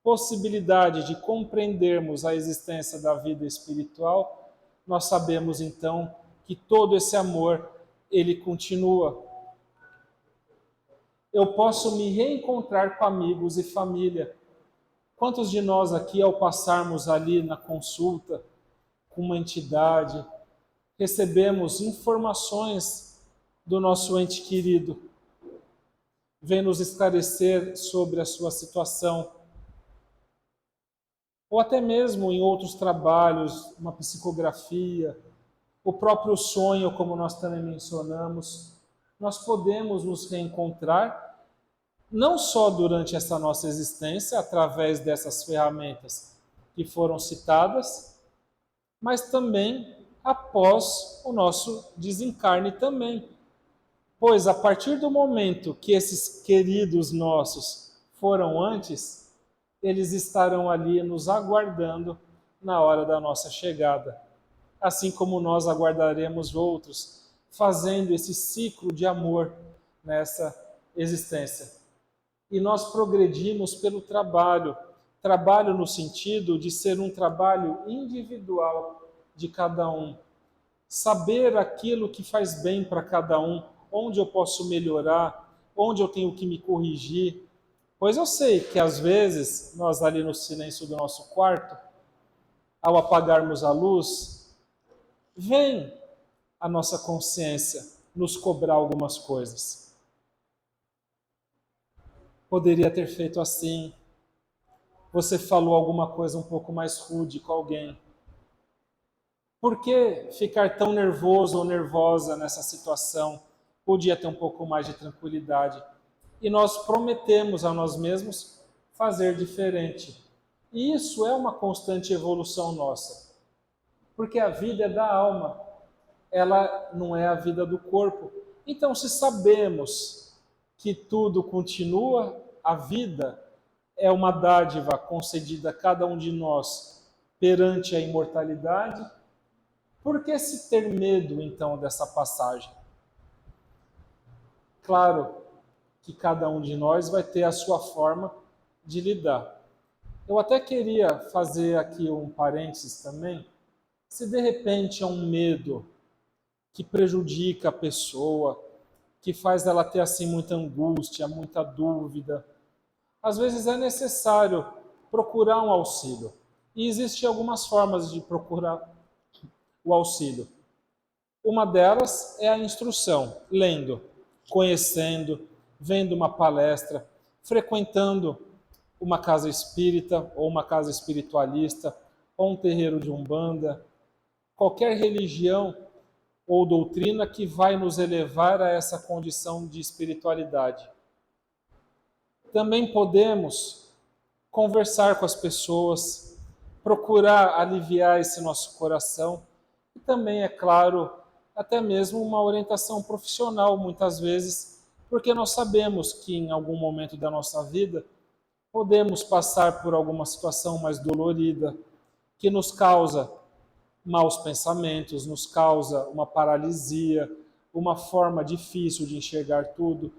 possibilidade de compreendermos a existência da vida espiritual, nós sabemos então que todo esse amor, ele continua. Eu posso me reencontrar com amigos e família. Quantos de nós aqui, ao passarmos ali na consulta com uma entidade, recebemos informações do nosso ente querido, vem nos esclarecer sobre a sua situação, ou até mesmo em outros trabalhos, uma psicografia, o próprio sonho, como nós também mencionamos, nós podemos nos reencontrar não só durante essa nossa existência, através dessas ferramentas que foram citadas, mas também após o nosso desencarne também. Pois a partir do momento que esses queridos nossos foram antes, eles estarão ali nos aguardando na hora da nossa chegada. Assim como nós aguardaremos outros, fazendo esse ciclo de amor nessa existência. E nós progredimos pelo trabalho, trabalho no sentido de ser um trabalho individual de cada um. Saber aquilo que faz bem para cada um, onde eu posso melhorar, onde eu tenho que me corrigir. Pois eu sei que às vezes, nós ali no silêncio do nosso quarto, ao apagarmos a luz, vem a nossa consciência nos cobrar algumas coisas. Poderia ter feito assim. Você falou alguma coisa um pouco mais rude com alguém. Por que ficar tão nervoso ou nervosa nessa situação? Podia ter um pouco mais de tranquilidade. E nós prometemos a nós mesmos fazer diferente. E isso é uma constante evolução nossa. Porque a vida é da alma, ela não é a vida do corpo. Então, se sabemos que tudo continua, a vida é uma dádiva concedida a cada um de nós perante a imortalidade. Por que se ter medo, então, dessa passagem? Claro que cada um de nós vai ter a sua forma de lidar. Eu até queria fazer aqui um parênteses também. Se de repente é um medo que prejudica a pessoa, que faz ela ter assim muita angústia, muita dúvida, às vezes é necessário procurar um auxílio. E existem algumas formas de procurar o auxílio. Uma delas é a instrução, lendo, conhecendo, vendo uma palestra, frequentando uma casa espírita ou uma casa espiritualista ou um terreiro de umbanda, qualquer religião ou doutrina que vai nos elevar a essa condição de espiritualidade. Também podemos conversar com as pessoas, procurar aliviar esse nosso coração e também, é claro, até mesmo uma orientação profissional, muitas vezes, porque nós sabemos que em algum momento da nossa vida podemos passar por alguma situação mais dolorida, que nos causa maus pensamentos, nos causa uma paralisia, uma forma difícil de enxergar tudo,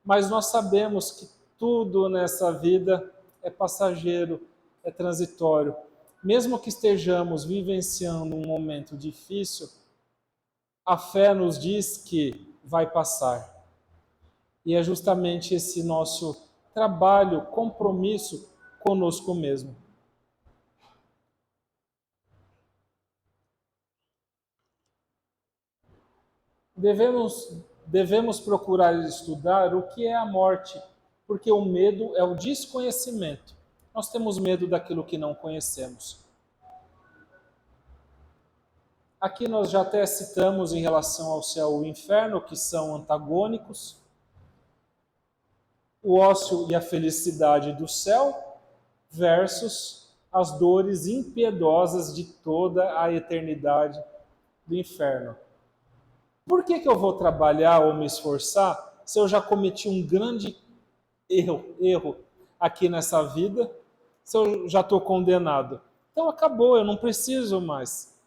mas nós sabemos que tudo nessa vida é passageiro, é transitório. Mesmo que estejamos vivenciando um momento difícil, a fé nos diz que vai passar. E é justamente esse nosso trabalho, compromisso conosco mesmo. Devemos procurar estudar o que é a morte, porque o medo é o desconhecimento. Nós temos medo daquilo que não conhecemos. Aqui nós já até citamos em relação ao céu e o inferno, que são antagônicos. O ócio e a felicidade do céu versus as dores impiedosas de toda a eternidade do inferno. Por que eu vou trabalhar ou me esforçar se eu já cometi um grande erro aqui nessa vida, se eu já estou condenado? Então acabou, eu não preciso mais.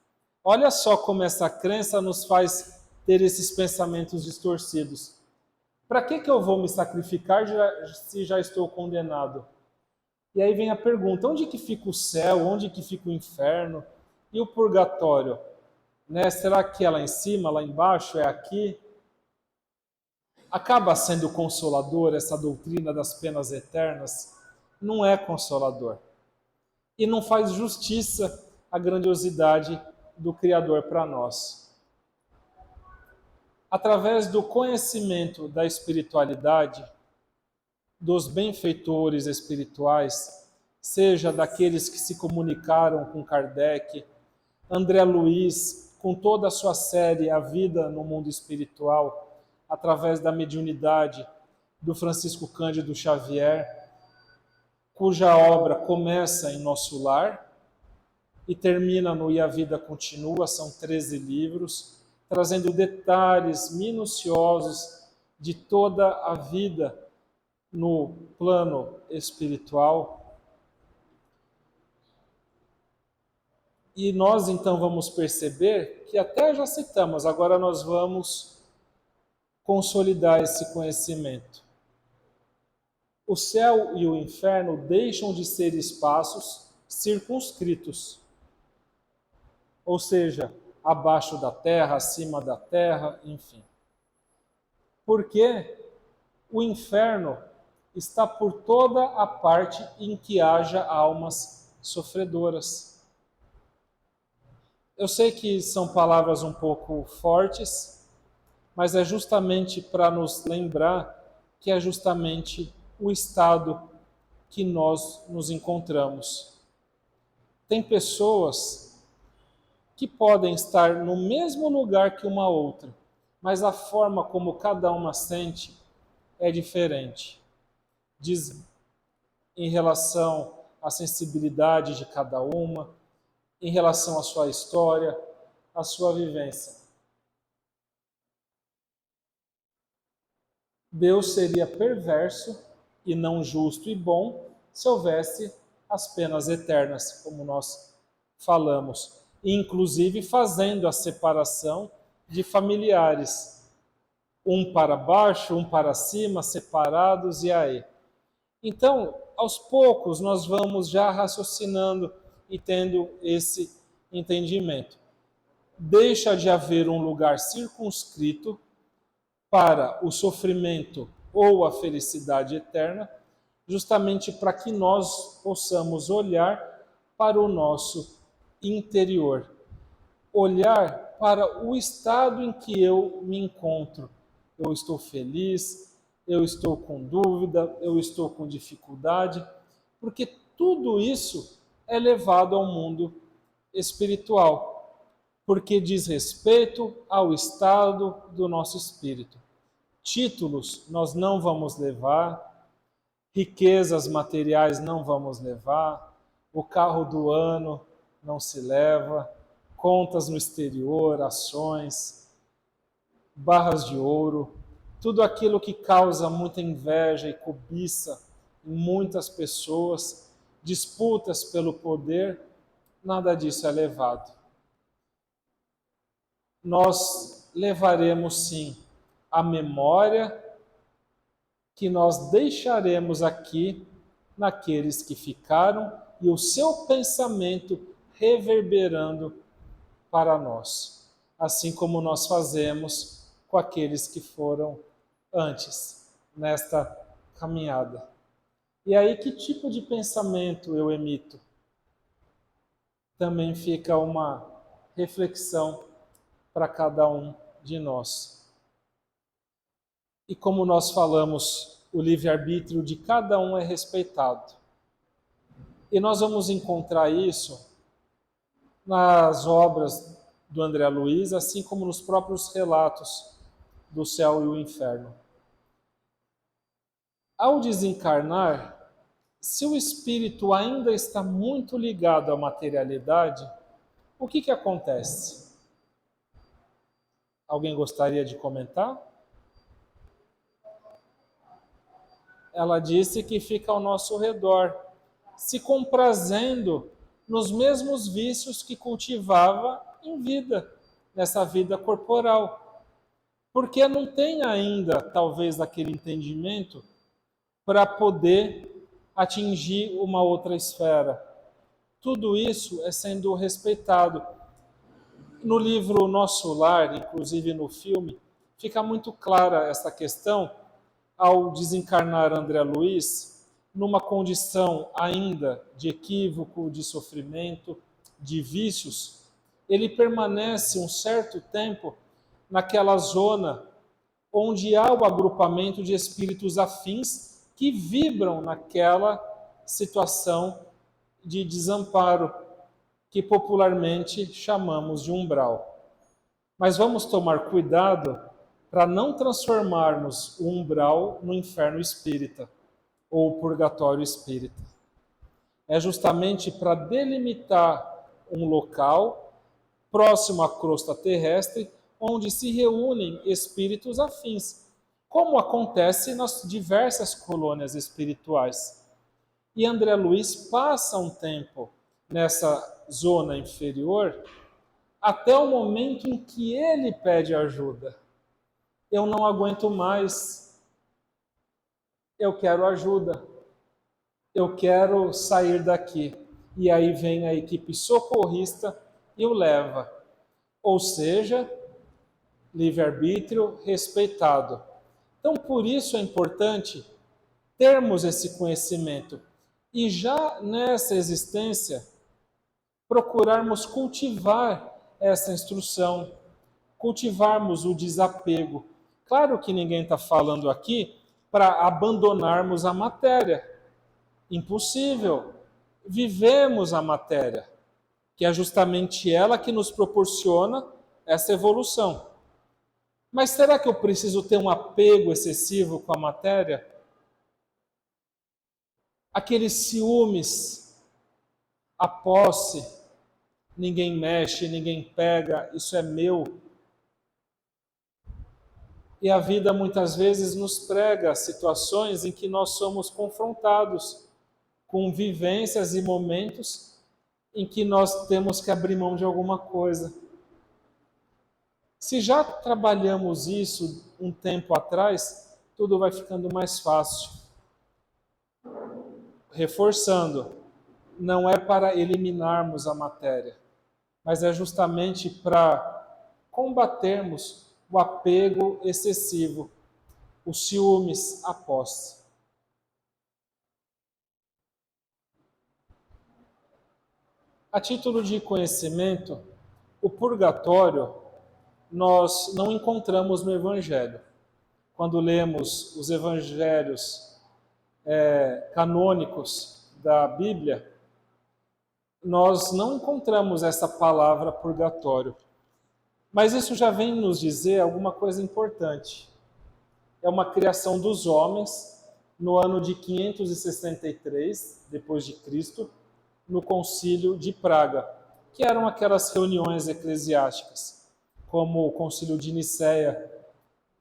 Olha só como essa crença nos faz ter esses pensamentos distorcidos. Para que eu vou me sacrificar se já estou condenado? E aí vem a pergunta, onde que fica o céu? Onde que fica o inferno? E o purgatório? Né? Será que é lá em cima, lá embaixo, é aqui? Acaba sendo consolador essa doutrina das penas eternas? Não é consolador. E não faz justiça à grandiosidade do Criador para nós. Através do conhecimento da espiritualidade, dos benfeitores espirituais, seja daqueles que se comunicaram com Kardec, André Luiz, com toda a sua série A Vida no Mundo Espiritual, através da mediunidade do Francisco Cândido Xavier, cuja obra começa em nosso lar e termina no E a Vida Continua, são 13 livros, trazendo detalhes minuciosos de toda a vida no plano espiritual. E nós então vamos perceber que até já citamos, agora nós vamos consolidar esse conhecimento. O céu e o inferno deixam de ser espaços circunscritos, ou seja, abaixo da terra, acima da terra, enfim. Porque o inferno está por toda a parte em que haja almas sofredoras. Eu sei que são palavras um pouco fortes, mas é justamente para nos lembrar que é justamente o estado que nós nos encontramos. Tem pessoas que podem estar no mesmo lugar que uma outra, mas a forma como cada uma sente é diferente. Diz em relação à sensibilidade de cada uma, em relação à sua história, à sua vivência. Deus seria perverso e não justo e bom se houvesse as penas eternas, como nós falamos, inclusive fazendo a separação de familiares, um para baixo, um para cima, separados, e aí? Então, aos poucos, nós vamos já raciocinando e tendo esse entendimento. Deixa de haver um lugar circunscrito para o sofrimento ou a felicidade eterna, justamente para que nós possamos olhar para o nosso interior, olhar para o estado em que eu me encontro. Eu estou feliz, eu estou com dúvida, eu estou com dificuldade, porque tudo isso é levado ao mundo espiritual, porque diz respeito ao estado do nosso espírito. Títulos nós não vamos levar, riquezas materiais não vamos levar, o carro do ano não se leva, contas no exterior, ações, barras de ouro, tudo aquilo que causa muita inveja e cobiça em muitas pessoas, disputas pelo poder, nada disso é levado. Nós levaremos sim a memória que nós deixaremos aqui naqueles que ficaram e o seu pensamento reverberando para nós, assim como nós fazemos com aqueles que foram antes nesta caminhada. E aí, que tipo de pensamento eu emito? Também fica uma reflexão para cada um de nós. E como nós falamos, o livre-arbítrio de cada um é respeitado. E nós vamos encontrar isso nas obras do André Luiz, assim como nos próprios relatos do céu e o inferno. Ao desencarnar, se o espírito ainda está muito ligado à materialidade, o que acontece? Alguém gostaria de comentar? Ela disse que fica ao nosso redor, se comprazendo nos mesmos vícios que cultivava em vida, nessa vida corporal. Porque não tem ainda, talvez, aquele entendimento para poder atingir uma outra esfera. Tudo isso é sendo respeitado. No livro Nosso Lar, inclusive no filme, fica muito clara essa questão ao desencarnar André Luiz, numa condição ainda de equívoco, de sofrimento, de vícios, ele permanece um certo tempo naquela zona onde há o agrupamento de espíritos afins que vibram naquela situação de desamparo, que popularmente chamamos de umbral. Mas vamos tomar cuidado para não transformarmos o umbral no inferno espírita ou purgatório espírita. É justamente para delimitar um local próximo à crosta terrestre onde se reúnem espíritos afins, como acontece nas diversas colônias espirituais. E André Luiz passa um tempo nessa zona inferior até o momento em que ele pede ajuda. Eu não aguento mais, eu quero ajuda, eu quero sair daqui. E aí vem a equipe socorrista e o leva. Ou seja, livre-arbítrio respeitado. Então, por isso é importante termos esse conhecimento e já nessa existência procurarmos cultivar essa instrução, cultivarmos o desapego. Claro que ninguém está falando aqui para abandonarmos a matéria. Impossível. Vivemos a matéria, que é justamente ela que nos proporciona essa evolução. Mas será que eu preciso ter um apego excessivo com a matéria? Aqueles ciúmes, a posse, ninguém mexe, ninguém pega, isso é meu. E a vida muitas vezes nos prega situações em que nós somos confrontados com vivências e momentos em que nós temos que abrir mão de alguma coisa. Se já trabalhamos isso um tempo atrás, tudo vai ficando mais fácil. Reforçando, não é para eliminarmos a matéria, mas é justamente para combatermos o apego excessivo, os ciúmes à posse. A título de conhecimento, o purgatório nós não encontramos no Evangelho. Quando lemos os evangelhos canônicos da Bíblia, nós não encontramos essa palavra purgatório. Mas isso já vem nos dizer alguma coisa importante. É uma criação dos homens no ano de 563 depois de Cristo, no Concílio de Praga, que eram aquelas reuniões eclesiásticas, como o Concílio de Nicéia,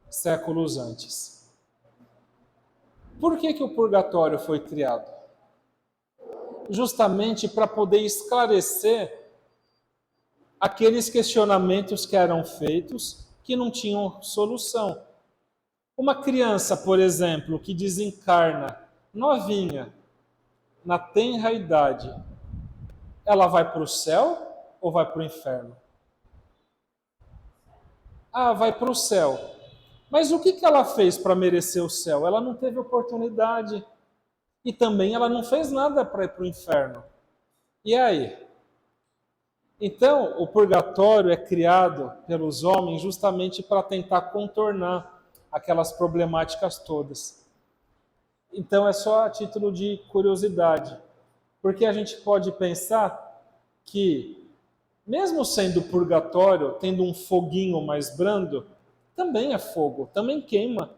séculos antes. Por que o purgatório foi criado? Justamente para poder esclarecer aqueles questionamentos que eram feitos que não tinham solução. Uma criança, por exemplo, que desencarna novinha, na tenra idade, ela vai para o céu ou vai para o inferno? Ah, vai para o céu. Mas o que ela fez para merecer o céu? Ela não teve oportunidade. E também ela não fez nada para ir para o inferno. E aí? Então, o purgatório é criado pelos homens justamente para tentar contornar aquelas problemáticas todas. Então, é só a título de curiosidade. Porque a gente pode pensar que, mesmo sendo purgatório, tendo um foguinho mais brando, também é fogo, também queima,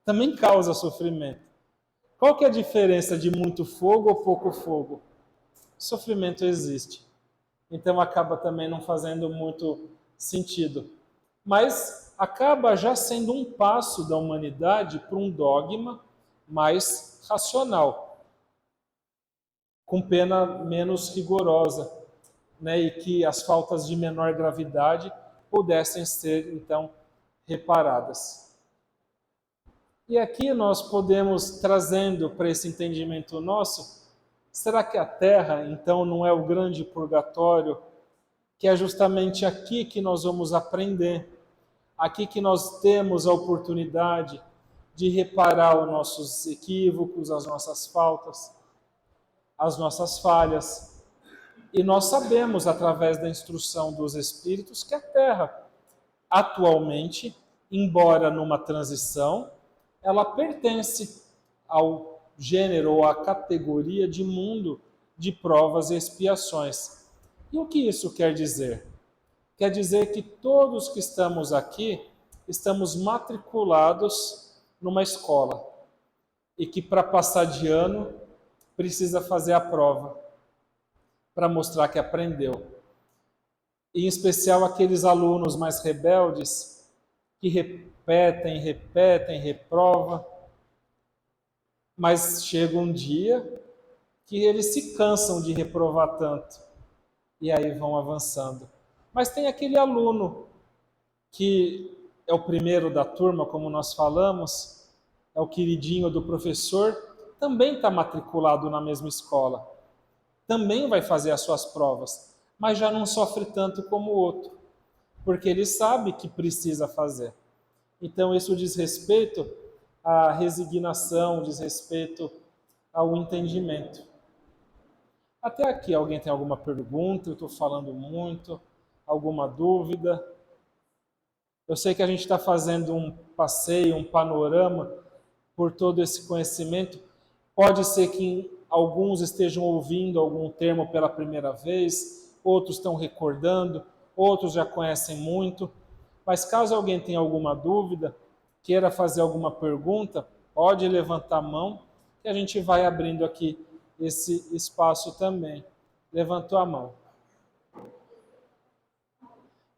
também causa sofrimento. Qual que é a diferença de muito fogo ou pouco fogo? Sofrimento existe. Então acaba também não fazendo muito sentido. Mas acaba já sendo um passo da humanidade para um dogma mais racional, com pena menos rigorosa, né? E que as faltas de menor gravidade pudessem ser, então, reparadas. E aqui nós podemos, trazendo para esse entendimento nosso, será que a Terra, então, não é o grande purgatório, que é justamente aqui que nós vamos aprender, aqui que nós temos a oportunidade de reparar os nossos equívocos, as nossas faltas, as nossas falhas. E nós sabemos, através da instrução dos Espíritos, que a Terra, atualmente, embora numa transição, ela pertence ao gênero ou à categoria de mundo de provas e expiações. E o que isso quer dizer? Quer dizer que todos que estamos aqui estamos matriculados numa escola e que para passar de ano precisa fazer a prova para mostrar que aprendeu. E em especial aqueles alunos mais rebeldes que repetem, reprovam, mas chega um dia que eles se cansam de reprovar tanto e aí vão avançando. Mas tem aquele aluno que é o primeiro da turma, como nós falamos, é o queridinho do professor, também está matriculado na mesma escola, também vai fazer as suas provas, mas já não sofre tanto como o outro, porque ele sabe que precisa fazer. Então isso diz respeito à resignação, diz respeito ao entendimento. Até aqui, alguém tem alguma pergunta? Eu estou falando muito. Alguma dúvida? Eu sei que a gente está fazendo um passeio, um panorama por todo esse conhecimento. Pode ser que alguns estejam ouvindo algum termo pela primeira vez, outros estão recordando, outros já conhecem muito. Mas caso alguém tenha alguma dúvida, queira fazer alguma pergunta, pode levantar a mão, que a gente vai abrindo aqui esse espaço também. Levantou a mão.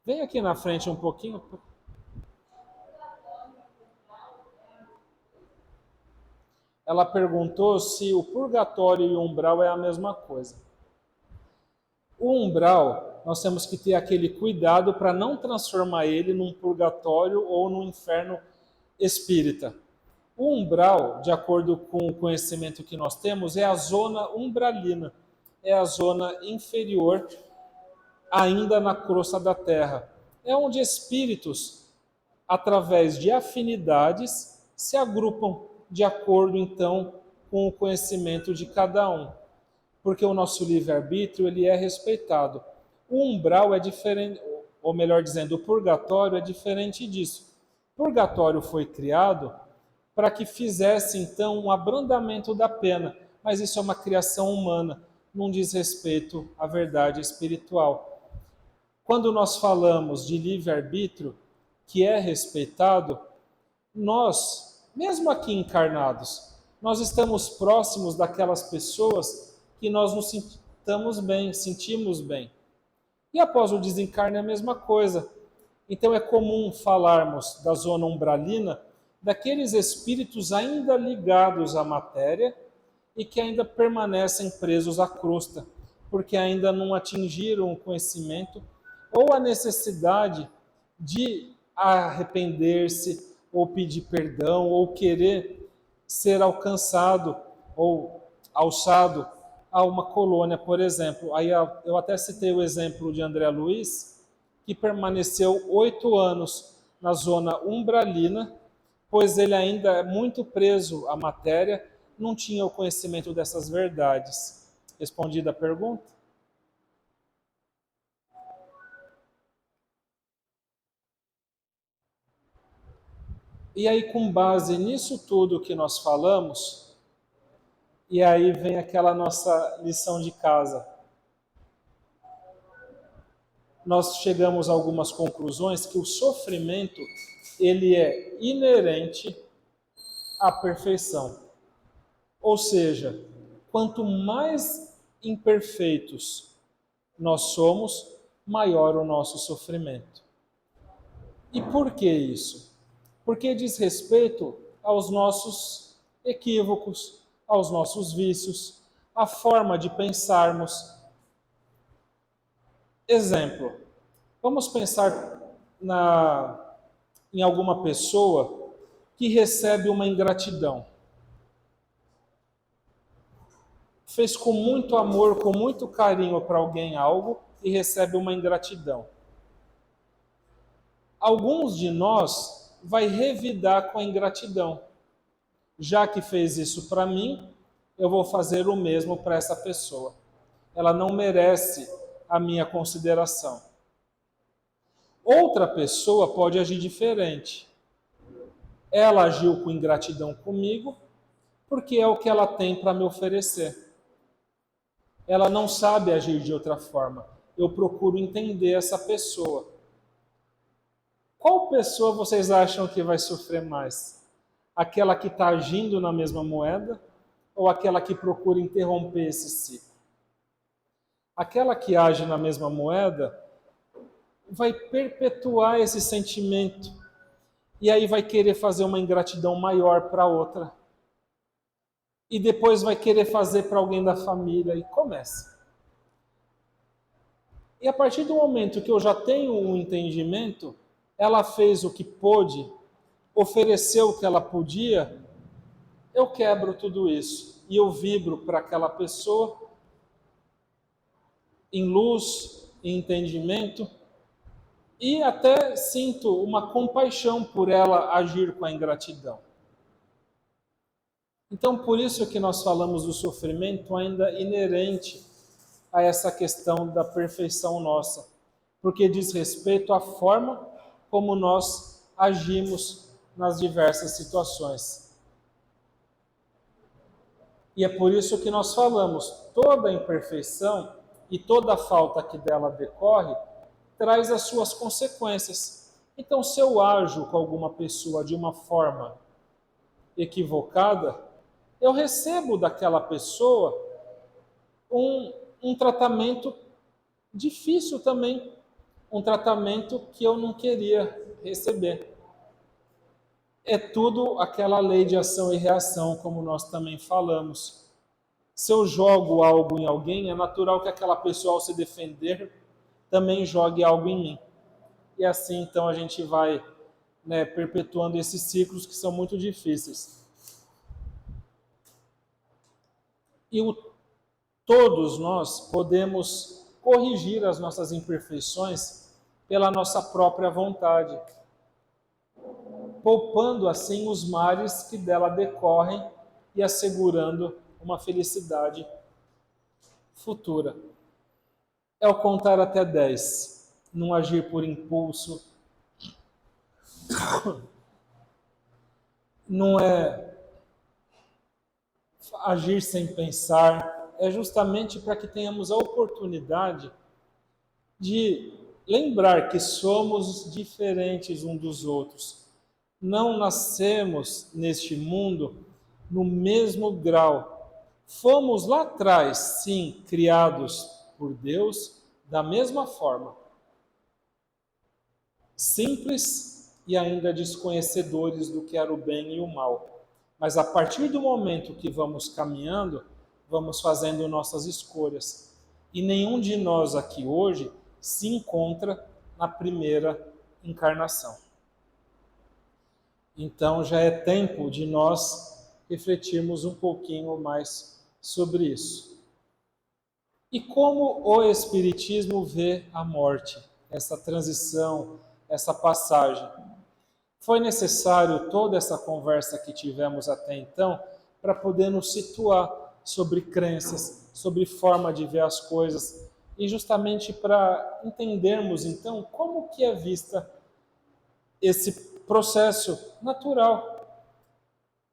Vem aqui na frente um pouquinho. ela perguntou se o purgatório e o umbral é a mesma coisa. O umbral, nós temos que ter aquele cuidado para não transformar ele num purgatório ou num inferno espírita. O umbral, de acordo com o conhecimento que nós temos, é a zona umbralina, é a zona inferior, ainda na crosta da terra. É onde espíritos, através de afinidades, se agrupam de acordo, então, com o conhecimento de cada um. Porque o nosso livre-arbítrio ele é respeitado. O umbral é diferente, ou melhor dizendo, o purgatório é diferente disso. O purgatório foi criado para que fizesse, então, um abrandamento da pena, mas isso é uma criação humana, não diz respeito à verdade espiritual. Quando nós falamos de livre-arbítrio, que é respeitado, nós, mesmo aqui encarnados, nós estamos próximos daquelas pessoas que nós nos sentimos bem. E após o desencarne é a mesma coisa. Então é comum falarmos da zona umbralina, daqueles espíritos ainda ligados à matéria e que ainda permanecem presos à crosta, porque ainda não atingiram o conhecimento ou a necessidade de arrepender-se, ou pedir perdão, ou querer ser alcançado ou alçado a uma colônia, por exemplo. Aí eu até citei o exemplo de André Luiz, que permaneceu 8 anos na zona umbralina, pois ele ainda é muito preso à matéria, não tinha o conhecimento dessas verdades. Respondida a pergunta? E aí, com base nisso tudo que nós falamos, e aí vem aquela nossa lição de casa. Nós chegamos a algumas conclusões que o sofrimento ele é inerente à perfeição. Ou seja, quanto mais imperfeitos nós somos, maior o nosso sofrimento. E por que isso? Porque diz respeito aos nossos equívocos, aos nossos vícios, à forma de pensarmos. Exemplo, vamos pensar em alguma pessoa que recebe uma ingratidão. Fez com muito amor, com muito carinho para alguém algo e recebe uma ingratidão. Alguns de nós vai revidar com a ingratidão. Já que fez isso para mim, eu vou fazer o mesmo para essa pessoa. Ela não merece a minha consideração. Outra pessoa pode agir diferente. Ela agiu com ingratidão comigo porque é o que ela tem para me oferecer. Ela não sabe agir de outra forma. Eu procuro entender essa pessoa. Qual pessoa vocês acham que vai sofrer mais? Aquela que está agindo na mesma moeda ou aquela que procura interromper esse ciclo? Aquela que age na mesma moeda vai perpetuar esse sentimento e aí vai querer fazer uma ingratidão maior para outra. E depois vai querer fazer para alguém da família e começa. E a partir do momento que eu já tenho um entendimento, ela fez o que pôde, ofereceu o que ela podia, eu quebro tudo isso e eu vibro para aquela pessoa em luz, em entendimento e até sinto uma compaixão por ela agir com a ingratidão. Então, por isso que nós falamos do sofrimento ainda inerente a essa questão da perfeição nossa, porque diz respeito à forma como nós agimos nas diversas situações. E é por isso que nós falamos, toda imperfeição e toda falta que dela decorre traz as suas consequências. Então, se eu ajo com alguma pessoa de uma forma equivocada, eu recebo daquela pessoa um tratamento difícil também, um tratamento que eu não queria receber. É tudo aquela lei de ação e reação, como nós também falamos. Se eu jogo algo em alguém, é natural que aquela pessoa, ao se defender, também jogue algo em mim. E assim, então, a gente vai, né, perpetuando esses ciclos que são muito difíceis. E todos nós podemos corrigir as nossas imperfeições pela nossa própria vontade, poupando assim os males que dela decorrem e assegurando uma felicidade futura. É o contar até 10, não agir por impulso, não é agir sem pensar, é justamente para que tenhamos a oportunidade de lembrar que somos diferentes uns dos outros. Não nascemos neste mundo no mesmo grau. Fomos lá atrás, sim, criados por Deus da mesma forma. Simples e ainda desconhecedores do que era o bem e o mal. Mas a partir do momento que vamos caminhando, vamos fazendo nossas escolhas. E nenhum de nós aqui hoje se encontra na primeira encarnação. Então já é tempo de nós refletirmos um pouquinho mais sobre isso. E como o Espiritismo vê a morte, essa transição, essa passagem? Foi necessário toda essa conversa que tivemos até então para poder nos situar sobre crenças, sobre forma de ver as coisas e justamente para entendermos então como que é vista esse processo natural,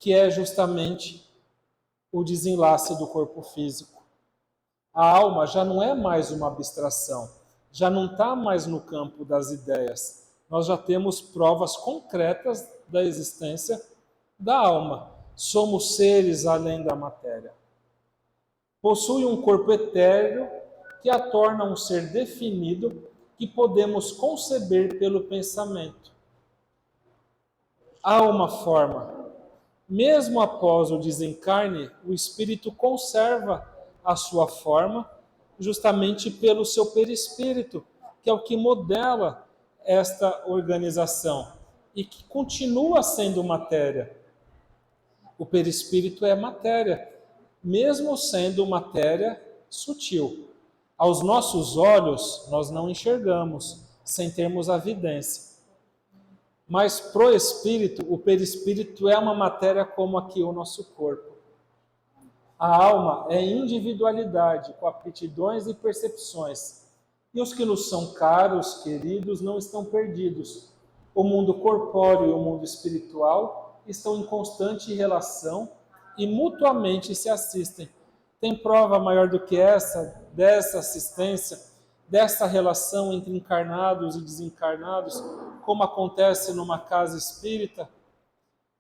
que é justamente o desenlace do corpo físico. A alma já não é mais uma abstração, já não está mais no campo das ideias. Nós já temos provas concretas da existência da alma. Somos seres além da matéria. Possui um corpo etéreo que a torna um ser definido que podemos conceber pelo pensamento. Há uma forma. Mesmo após o desencarne, o espírito conserva a sua forma justamente pelo seu perispírito, que é o que modela esta organização e que continua sendo matéria. O perispírito é matéria, mesmo sendo matéria sutil. Aos nossos olhos, nós não enxergamos, sem termos a vidência. Mas pro espírito, o perispírito é uma matéria como aqui o nosso corpo. A alma é individualidade, com aptidões e percepções. E os que nos são caros, queridos, não estão perdidos. O mundo corpóreo e o mundo espiritual estão em constante relação e mutuamente se assistem. Tem prova maior do que essa, dessa assistência, dessa relação entre encarnados e desencarnados, como acontece numa casa espírita?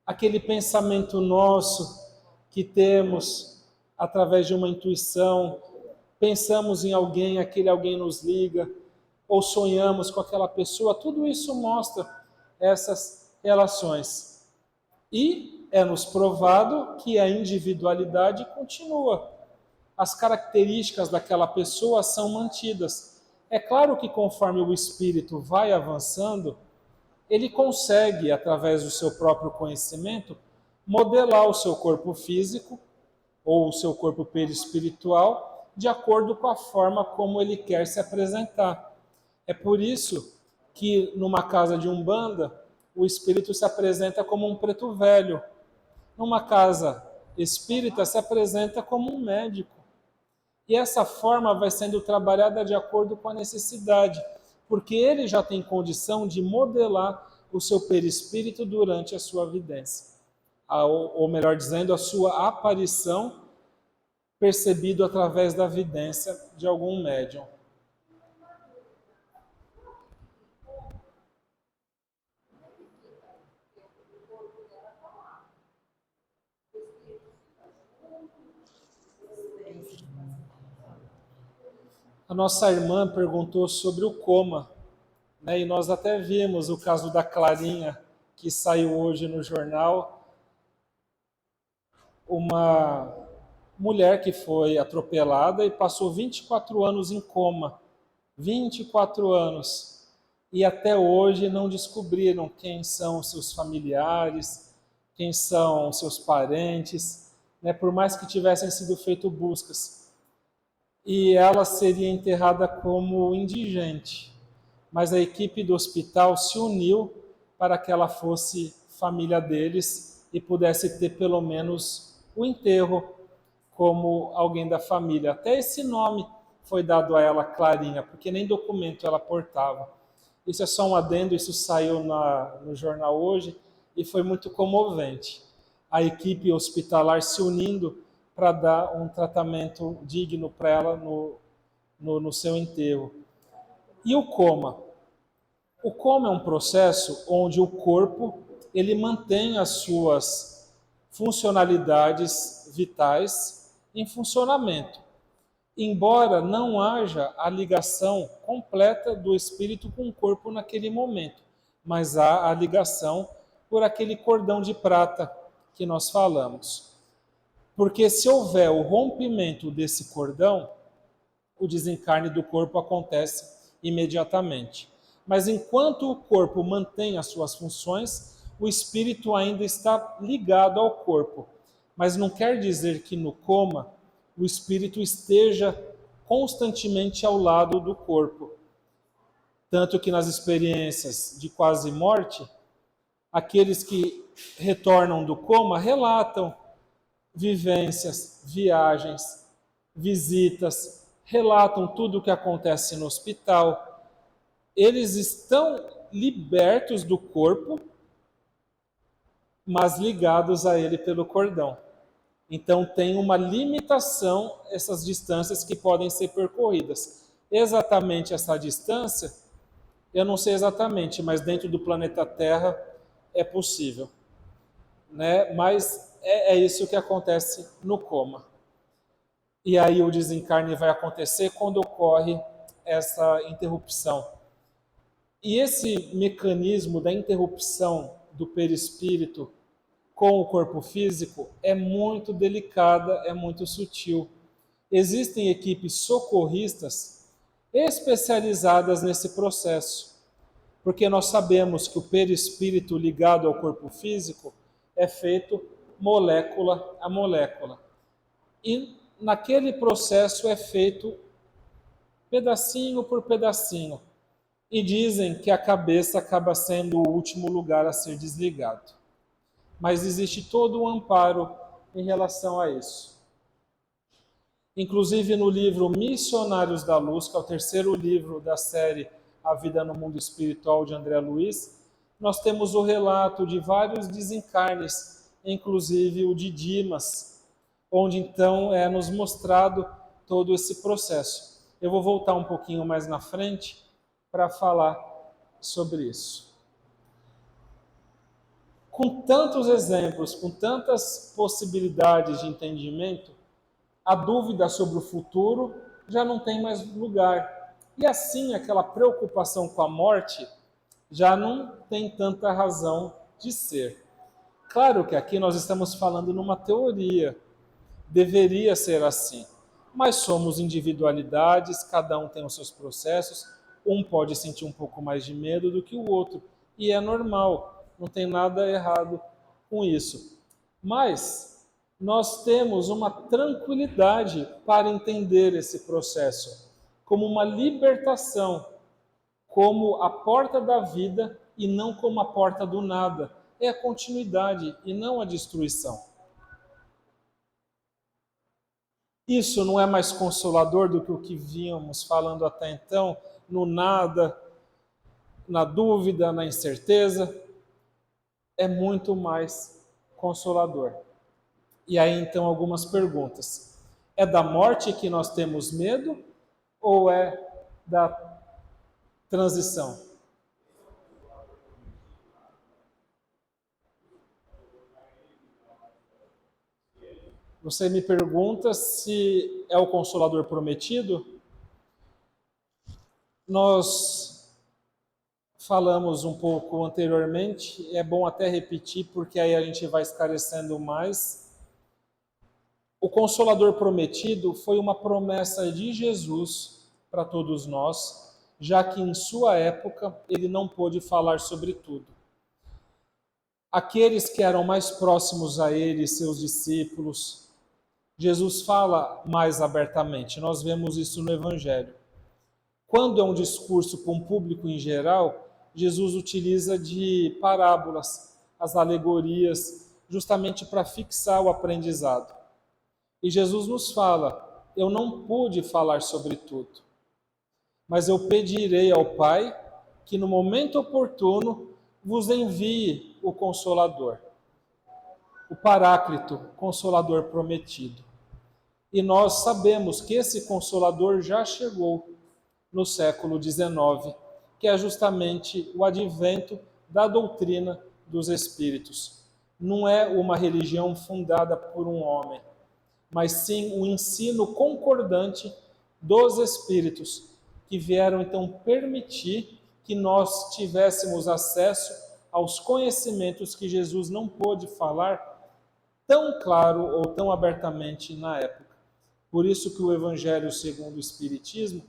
Aquele pensamento nosso que temos através de uma intuição, pensamos em alguém, aquele alguém nos liga, ou sonhamos com aquela pessoa, tudo isso mostra essas relações. E é-nos provado que a individualidade continua. As características daquela pessoa são mantidas. É claro que conforme o espírito vai avançando, ele consegue, através do seu próprio conhecimento, modelar o seu corpo físico ou o seu corpo perispiritual de acordo com a forma como ele quer se apresentar. É por isso que numa casa de umbanda, o espírito se apresenta como um preto velho. Numa casa espírita, se apresenta como um médico. E essa forma vai sendo trabalhada de acordo com a necessidade, porque ele já tem condição de modelar o seu perispírito durante a sua vidência. Ou melhor dizendo, a sua aparição percebido através da vidência de algum médium. A nossa irmã perguntou sobre o coma, né? E nós até vimos o caso da Clarinha que saiu hoje no jornal, uma mulher que foi atropelada e passou 24 anos em coma. 24 anos. E até hoje não descobriram quem são seus familiares, quem são seus parentes, né? Por mais que tivessem sido feitas buscas. E ela seria enterrada como indigente. Mas a equipe do hospital se uniu para que ela fosse família deles e pudesse ter pelo menos o enterro como alguém da família. Até esse nome foi dado a ela, Clarinha, porque nem documento ela portava. Isso é só um adendo, isso saiu no jornal hoje e foi muito comovente. A equipe hospitalar se unindo para dar um tratamento digno para ela no seu enterro. E o coma? O coma é um processo onde o corpo ele mantém as suas funcionalidades vitais em funcionamento, embora não haja a ligação completa do espírito com o corpo naquele momento, mas há a ligação por aquele cordão de prata que nós falamos. Porque se houver o rompimento desse cordão, o desencarne do corpo acontece imediatamente. Mas enquanto o corpo mantém as suas funções, o espírito ainda está ligado ao corpo. Mas não quer dizer que no coma o espírito esteja constantemente ao lado do corpo. Tanto que nas experiências de quase morte, aqueles que retornam do coma relatam vivências, viagens, visitas, relatam tudo o que acontece no hospital. Eles estão libertos do corpo, mas ligados a ele pelo cordão. Então tem uma limitação essas distâncias que podem ser percorridas. Exatamente essa distância, eu não sei exatamente, mas dentro do planeta Terra é possível, né? Mas é isso que acontece no coma. E aí o desencarne vai acontecer quando ocorre essa interrupção. E esse mecanismo da interrupção do perispírito com o corpo físico é muito delicada, é muito sutil. Existem equipes socorristas especializadas nesse processo, porque nós sabemos que o perispírito ligado ao corpo físico é feito molécula a molécula. E naquele processo é feito pedacinho por pedacinho. E dizem que a cabeça acaba sendo o último lugar a ser desligado. Mas existe todo um amparo em relação a isso. Inclusive no livro Missionários da Luz, que é o terceiro livro da série A Vida no Mundo Espiritual de André Luiz, nós temos o relato de vários desencarnes, inclusive o de Dimas, onde então é nos mostrado todo esse processo. Eu vou voltar um pouquinho mais na frente para falar sobre isso. Com tantos exemplos, com tantas possibilidades de entendimento, a dúvida sobre o futuro já não tem mais lugar. E assim, aquela preocupação com a morte já não tem tanta razão de ser. Claro que aqui nós estamos falando numa teoria, deveria ser assim, mas somos individualidades, cada um tem os seus processos, um pode sentir um pouco mais de medo do que o outro, e é normal. Não tem nada errado com isso. Mas nós temos uma tranquilidade para entender esse processo como uma libertação, como a porta da vida e não como a porta do nada. É a continuidade e não a destruição. Isso não é mais consolador do que o que vínhamos falando até então, no nada, na dúvida, na incerteza? É muito mais consolador. E aí então algumas perguntas. É da morte que nós temos medo ou é da transição? Você me pergunta se é o Consolador prometido? Nós falamos um pouco anteriormente, é bom até repetir, porque aí a gente vai esclarecendo mais. O Consolador prometido foi uma promessa de Jesus para todos nós, já que em sua época ele não pôde falar sobre tudo. Aqueles que eram mais próximos a ele, seus discípulos, Jesus fala mais abertamente. Nós vemos isso no Evangelho. Quando é um discurso para um público em geral, Jesus utiliza de parábolas, as alegorias, justamente para fixar o aprendizado. E Jesus nos fala: eu não pude falar sobre tudo, mas eu pedirei ao Pai que no momento oportuno vos envie o Consolador, o Paráclito, Consolador prometido. E nós sabemos que esse Consolador já chegou no século XIX, que é justamente o advento da doutrina dos Espíritos. Não é uma religião fundada por um homem, mas sim o ensino concordante dos Espíritos, que vieram então permitir que nós tivéssemos acesso aos conhecimentos que Jesus não pôde falar tão claro ou tão abertamente na época. Por isso que o Evangelho segundo o Espiritismo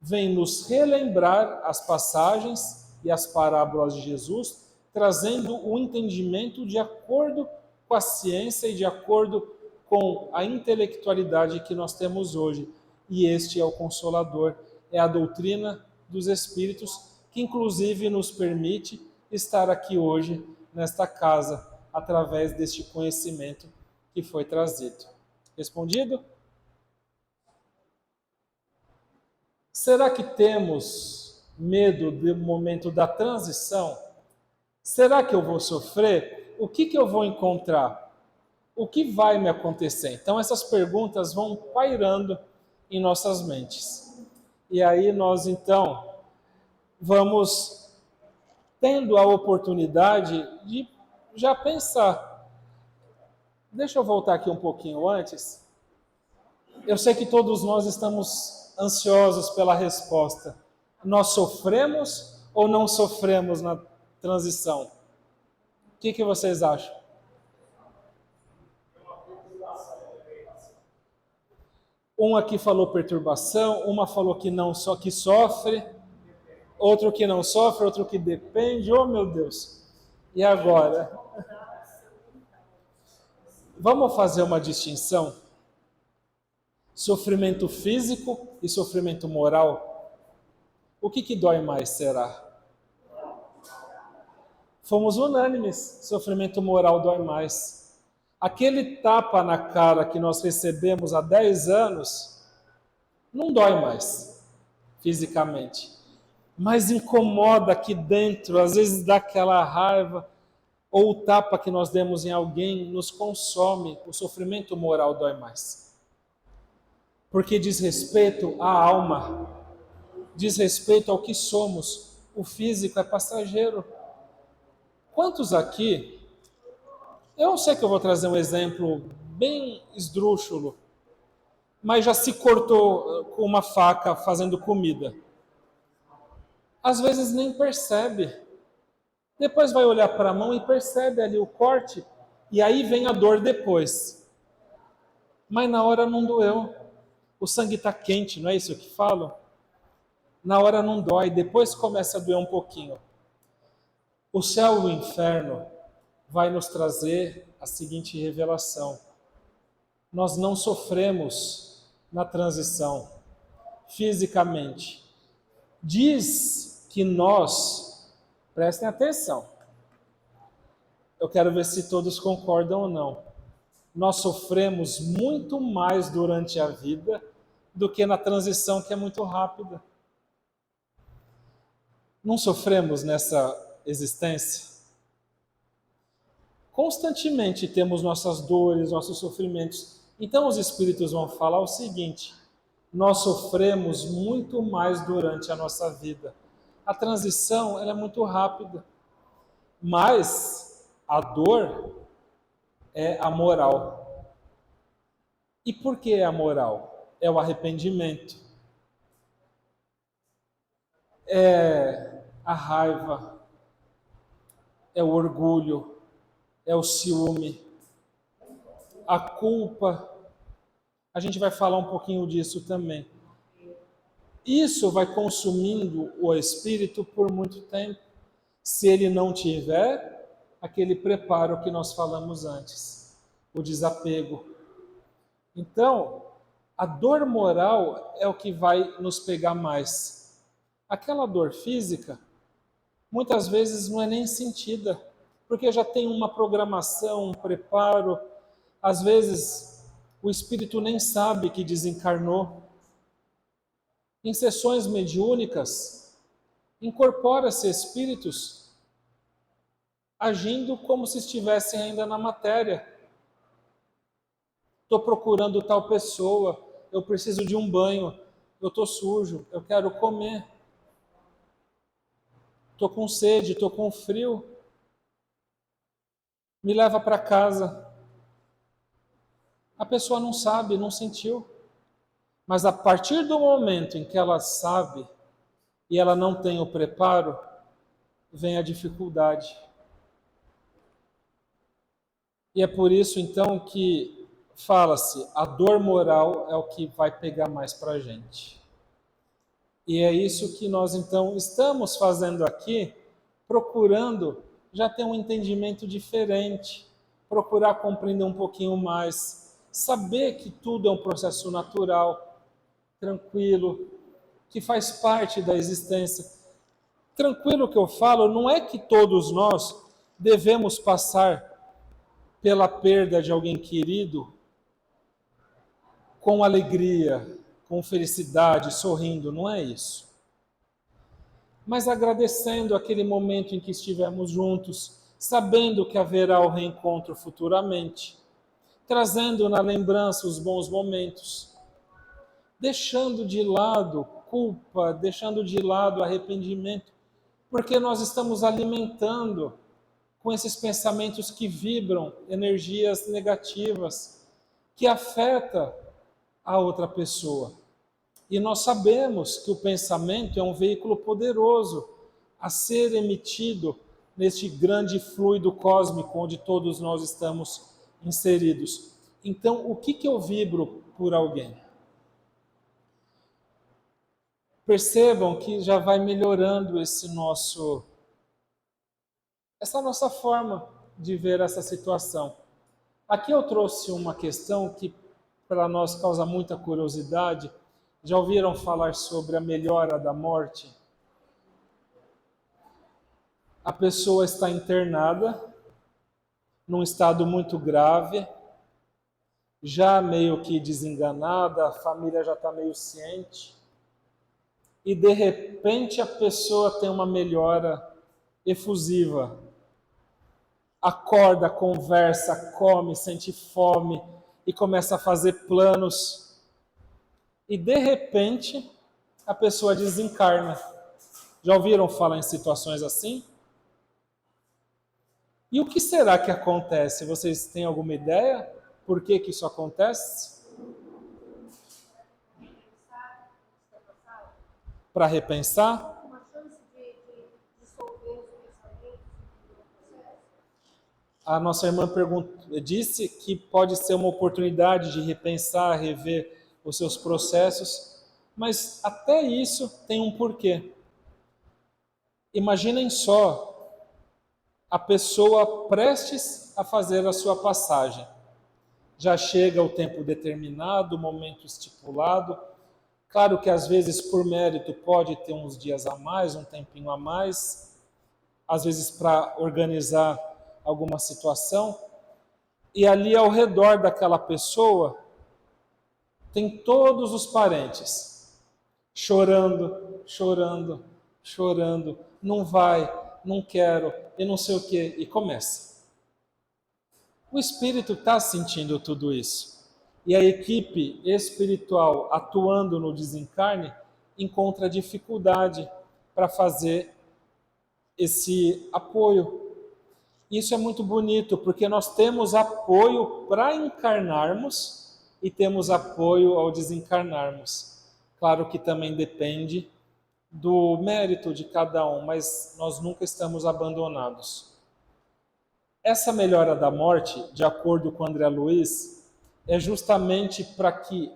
vem nos relembrar as passagens e as parábolas de Jesus, trazendo o entendimento de acordo com a ciência e de acordo com a intelectualidade que nós temos hoje. E este é o Consolador, é a doutrina dos Espíritos, que inclusive nos permite estar aqui hoje, nesta casa, através deste conhecimento que foi trazido. Respondido? Será que temos medo do momento da transição? Será que eu vou sofrer? O que eu vou encontrar? O que vai me acontecer? Então essas perguntas vão pairando em nossas mentes. E aí nós então vamos tendo a oportunidade de já pensar. Deixa eu voltar aqui um pouquinho antes. Eu sei que todos nós estamos ansiosos pela resposta. Nós sofremos ou não sofremos na transição? O que vocês acham? Um aqui falou perturbação, uma falou que não só que sofre, outro que não sofre, outro que depende. Oh, meu Deus! E agora? Vamos fazer uma distinção? Sofrimento físico e sofrimento moral. O que dói mais, será? Fomos unânimes, sofrimento moral dói mais. Aquele tapa na cara que nós recebemos há 10 anos, não dói mais, fisicamente. Mas incomoda aqui dentro, às vezes dá aquela raiva, ou o tapa que nós demos em alguém nos consome, o sofrimento moral dói mais. Porque diz respeito à alma, diz respeito ao que somos. O físico é passageiro. Quantos aqui, eu sei que eu vou trazer um exemplo bem esdrúxulo, mas já se cortou com uma faca fazendo comida. Às vezes nem percebe. Depois vai olhar para a mão e percebe ali o corte, e aí vem a dor depois. Mas na hora não doeu. O sangue está quente, não é isso que falam? Na hora não dói, depois começa a doer um pouquinho. O céu e o inferno vai nos trazer a seguinte revelação: nós não sofremos na transição fisicamente. Diz que nós, prestem atenção, eu quero ver se todos concordam ou não, nós sofremos muito mais durante a vida do que na transição, que é muito rápida. Não sofremos nessa existência? Constantemente temos nossas dores, nossos sofrimentos. Então os Espíritos vão falar o seguinte: nós sofremos muito mais durante a nossa vida. A transição ela é muito rápida, mas a dor é a moral. E por que é a moral? É o arrependimento. a raiva, é o orgulho, é o ciúme, a culpa. A gente vai falar um pouquinho disso também. Isso vai consumindo o espírito por muito tempo, se ele não tiver aquele preparo que nós falamos antes, o desapego. Então, a dor moral é o que vai nos pegar mais. Aquela dor física, muitas vezes não é nem sentida, porque já tem uma programação, um preparo. Às vezes, o espírito nem sabe que desencarnou. Em sessões mediúnicas, incorpora-se espíritos agindo como se estivessem ainda na matéria. Estou procurando tal pessoa, eu preciso de um banho, eu estou sujo, eu quero comer. Estou com sede, estou com frio. Me leva para casa. A pessoa não sabe, não sentiu. Mas a partir do momento em que ela sabe e ela não tem o preparo, vem a dificuldade. E é por isso então que fala-se, a dor moral é o que vai pegar mais para a gente. E é isso que nós então estamos fazendo aqui, procurando já ter um entendimento diferente, procurar compreender um pouquinho mais, saber que tudo é um processo natural, tranquilo, que faz parte da existência. Tranquilo que eu falo, não é que todos nós devemos passar pela perda de alguém querido com alegria, com felicidade, sorrindo, não é isso. Mas agradecendo aquele momento em que estivemos juntos, sabendo que haverá o reencontro futuramente, trazendo na lembrança os bons momentos, deixando de lado culpa, deixando de lado arrependimento, porque nós estamos alimentando com esses pensamentos que vibram energias negativas, que afetam a outra pessoa. E nós sabemos que o pensamento é um veículo poderoso a ser emitido neste grande fluido cósmico onde todos nós estamos inseridos. Então, o que eu vibro por alguém? Percebam que já vai melhorando essa nossa forma de ver essa situação. Aqui eu trouxe uma questão que para nós causa muita curiosidade. Já ouviram falar sobre a melhora da morte? A pessoa está internada, num estado muito grave, já meio que desenganada, a família já está meio ciente, e de repente a pessoa tem uma melhora efusiva. Acorda, conversa, come, sente fome e começa a fazer planos. E de repente a pessoa desencarna. Já ouviram falar em situações assim? E o que será que acontece? Vocês têm alguma ideia? Por que isso acontece? Para repensar? Uma chance de dissolver os pensamentos no processo? A nossa irmã disse que pode ser uma oportunidade de repensar, rever os seus processos, mas até isso tem um porquê. Imaginem só a pessoa prestes a fazer a sua passagem. Já chega o tempo determinado, o momento estipulado. Claro que às vezes por mérito pode ter uns dias a mais, um tempinho a mais, às vezes para organizar alguma situação. E ali ao redor daquela pessoa tem todos os parentes chorando, chorando, chorando. Não vai, não quero, e não sei o quê. E começa. O espírito está sentindo tudo isso. E a equipe espiritual atuando no desencarne encontra dificuldade para fazer esse apoio. Isso é muito bonito, porque nós temos apoio para encarnarmos e temos apoio ao desencarnarmos. Claro que também depende do mérito de cada um, mas nós nunca estamos abandonados. Essa melhora da morte, de acordo com André Luiz, é justamente para que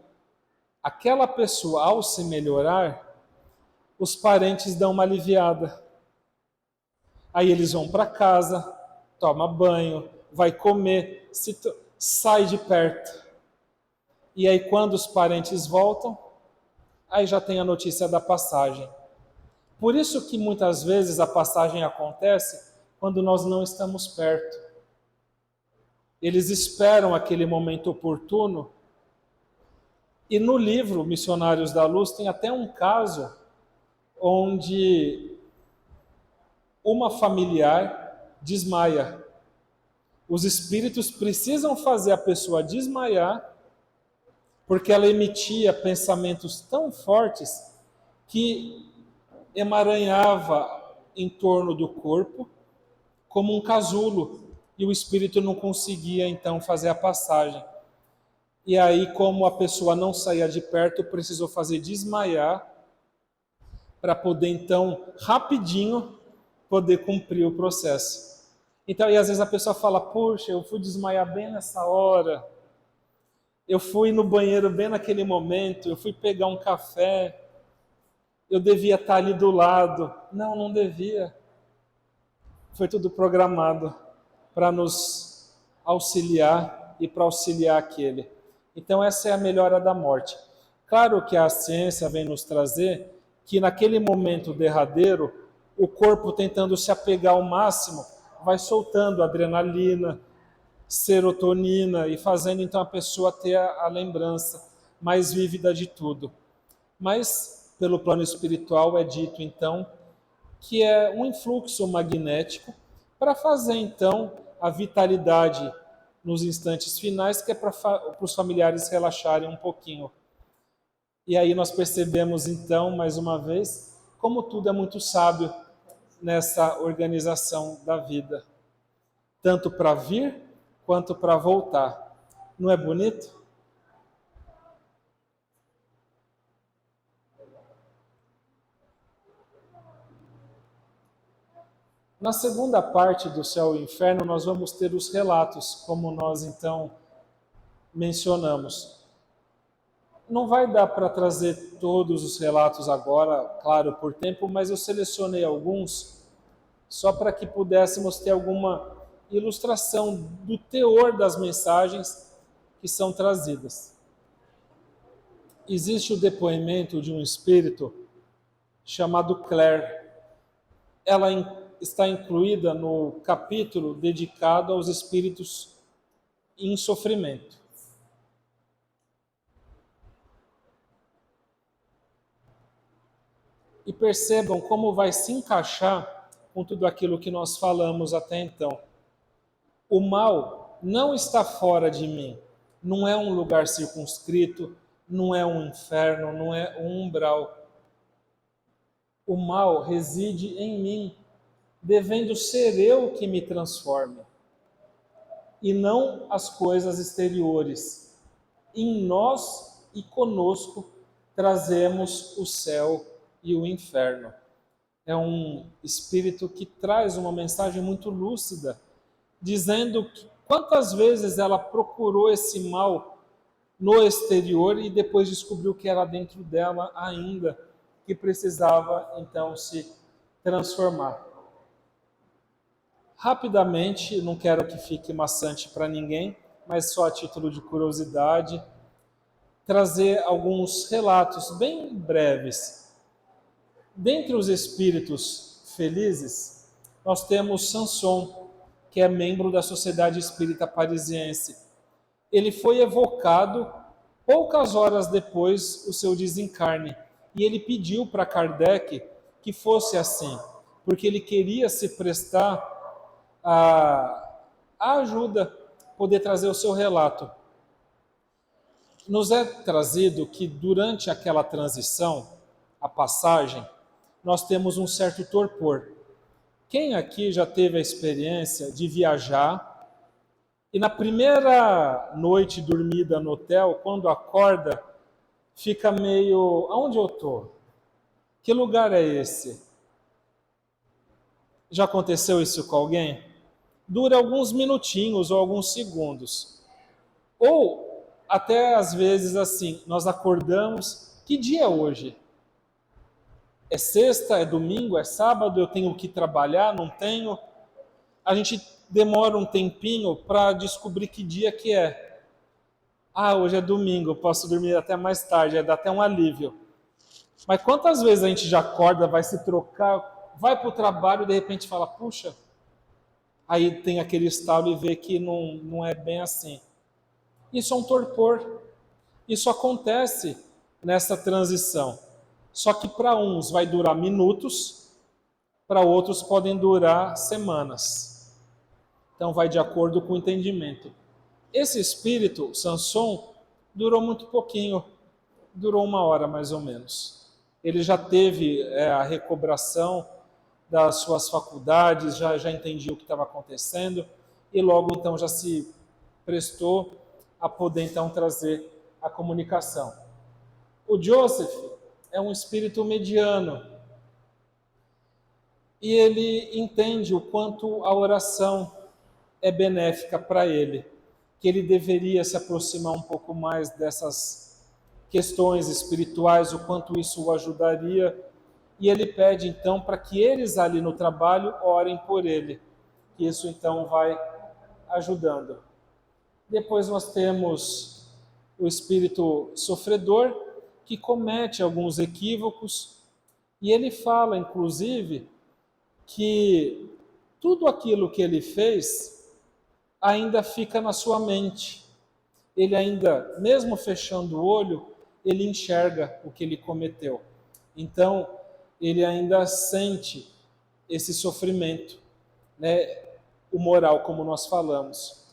aquela pessoa, ao se melhorar, os parentes dão uma aliviada. Aí eles vão para casa, toma banho, vai comer, sai de perto. E aí quando os parentes voltam, aí já tem a notícia da passagem. Por isso que muitas vezes a passagem acontece quando nós não estamos perto. Eles esperam aquele momento oportuno. E no livro Missionários da Luz tem até um caso onde uma familiar desmaia. Os espíritos precisam fazer a pessoa desmaiar porque ela emitia pensamentos tão fortes que emaranhava em torno do corpo como um casulo e o espírito não conseguia então fazer a passagem. E aí, como a pessoa não saía de perto, precisou fazer desmaiar para poder então rapidinho poder cumprir o processo. Então, e às vezes a pessoa fala: "Puxa, eu fui desmaiar bem nessa hora. Eu fui no banheiro bem naquele momento, eu fui pegar um café, eu devia estar ali do lado." Não, não devia. Foi tudo programado para nos auxiliar e para auxiliar aquele. Então essa é a melhora da morte. Claro que a ciência vem nos trazer que naquele momento derradeiro, o corpo tentando se apegar ao máximo, vai soltando adrenalina, serotonina e fazendo então a pessoa ter a lembrança mais vívida de tudo. Mas pelo plano espiritual é dito então que é um influxo magnético para fazer então a vitalidade nos instantes finais, que é para os familiares relaxarem um pouquinho. E aí nós percebemos então, mais uma vez, como tudo é muito sábio nessa organização da vida, tanto para vir quanto para voltar. Não é bonito? Na segunda parte do Céu e Inferno, nós vamos ter os relatos, como nós então mencionamos. Não vai dar para trazer todos os relatos agora, claro, por tempo, mas eu selecionei alguns só para que pudéssemos ter alguma ilustração do teor das mensagens que são trazidas. Existe o depoimento de um espírito chamado Claire. Ela está incluída no capítulo dedicado aos espíritos em sofrimento. E percebam como vai se encaixar com tudo aquilo que nós falamos até então. O mal não está fora de mim, não é um lugar circunscrito, não é um inferno, não é um umbral. O mal reside em mim, devendo ser eu que me transforme, e não as coisas exteriores. Em nós e conosco trazemos o céu e o inferno. É um espírito que traz uma mensagem muito lúcida, dizendo que quantas vezes ela procurou esse mal no exterior e depois descobriu que era dentro dela ainda, que precisava então se transformar. Rapidamente, não quero que fique maçante para ninguém, mas só a título de curiosidade, trazer alguns relatos bem breves. Dentre os espíritos felizes, nós temos Sanson, que é membro da Sociedade Espírita Parisiense. Ele foi evocado poucas horas depois do seu desencarne, e ele pediu para Kardec que fosse assim, porque ele queria se prestar a ajuda, poder trazer o seu relato. Nos é trazido que durante aquela transição, a passagem, nós temos um certo torpor. Quem aqui já teve a experiência de viajar e na primeira noite dormida no hotel, quando acorda, fica meio, aonde eu estou? Que lugar é esse? Já aconteceu isso com alguém? Dura alguns minutinhos ou alguns segundos. Ou até às vezes assim, nós acordamos, que dia é hoje? É sexta, é domingo, é sábado, eu tenho que trabalhar, não tenho? A gente demora um tempinho para descobrir que dia que é. Ah, hoje é domingo, eu posso dormir até mais tarde, dá até um alívio. Mas quantas vezes a gente já acorda, vai se trocar, vai para o trabalho e de repente fala, puxa, aí tem aquele estalo e vê que não é bem assim. Isso é um torpor. Isso acontece nessa transição. Só que para uns vai durar minutos, para outros podem durar semanas. Então vai de acordo com o entendimento. Esse espírito, Samson, durou muito pouquinho, durou 1 hora mais ou menos. Ele já teve a recobração das suas faculdades, já entendia o que estava acontecendo e logo então já se prestou a poder então trazer a comunicação. O Joseph é um espírito mediano e ele entende o quanto a oração é benéfica para ele, que ele deveria se aproximar um pouco mais dessas questões espirituais, o quanto isso o ajudaria. E ele pede então para que eles ali no trabalho orem por ele, que isso então vai ajudando. Depois nós temos o espírito sofredor, que comete alguns equívocos, e ele fala, inclusive, que tudo aquilo que ele fez ainda fica na sua mente. Ele ainda, mesmo fechando o olho, ele enxerga o que ele cometeu. Então, ele ainda sente esse sofrimento, né? O moral, como nós falamos.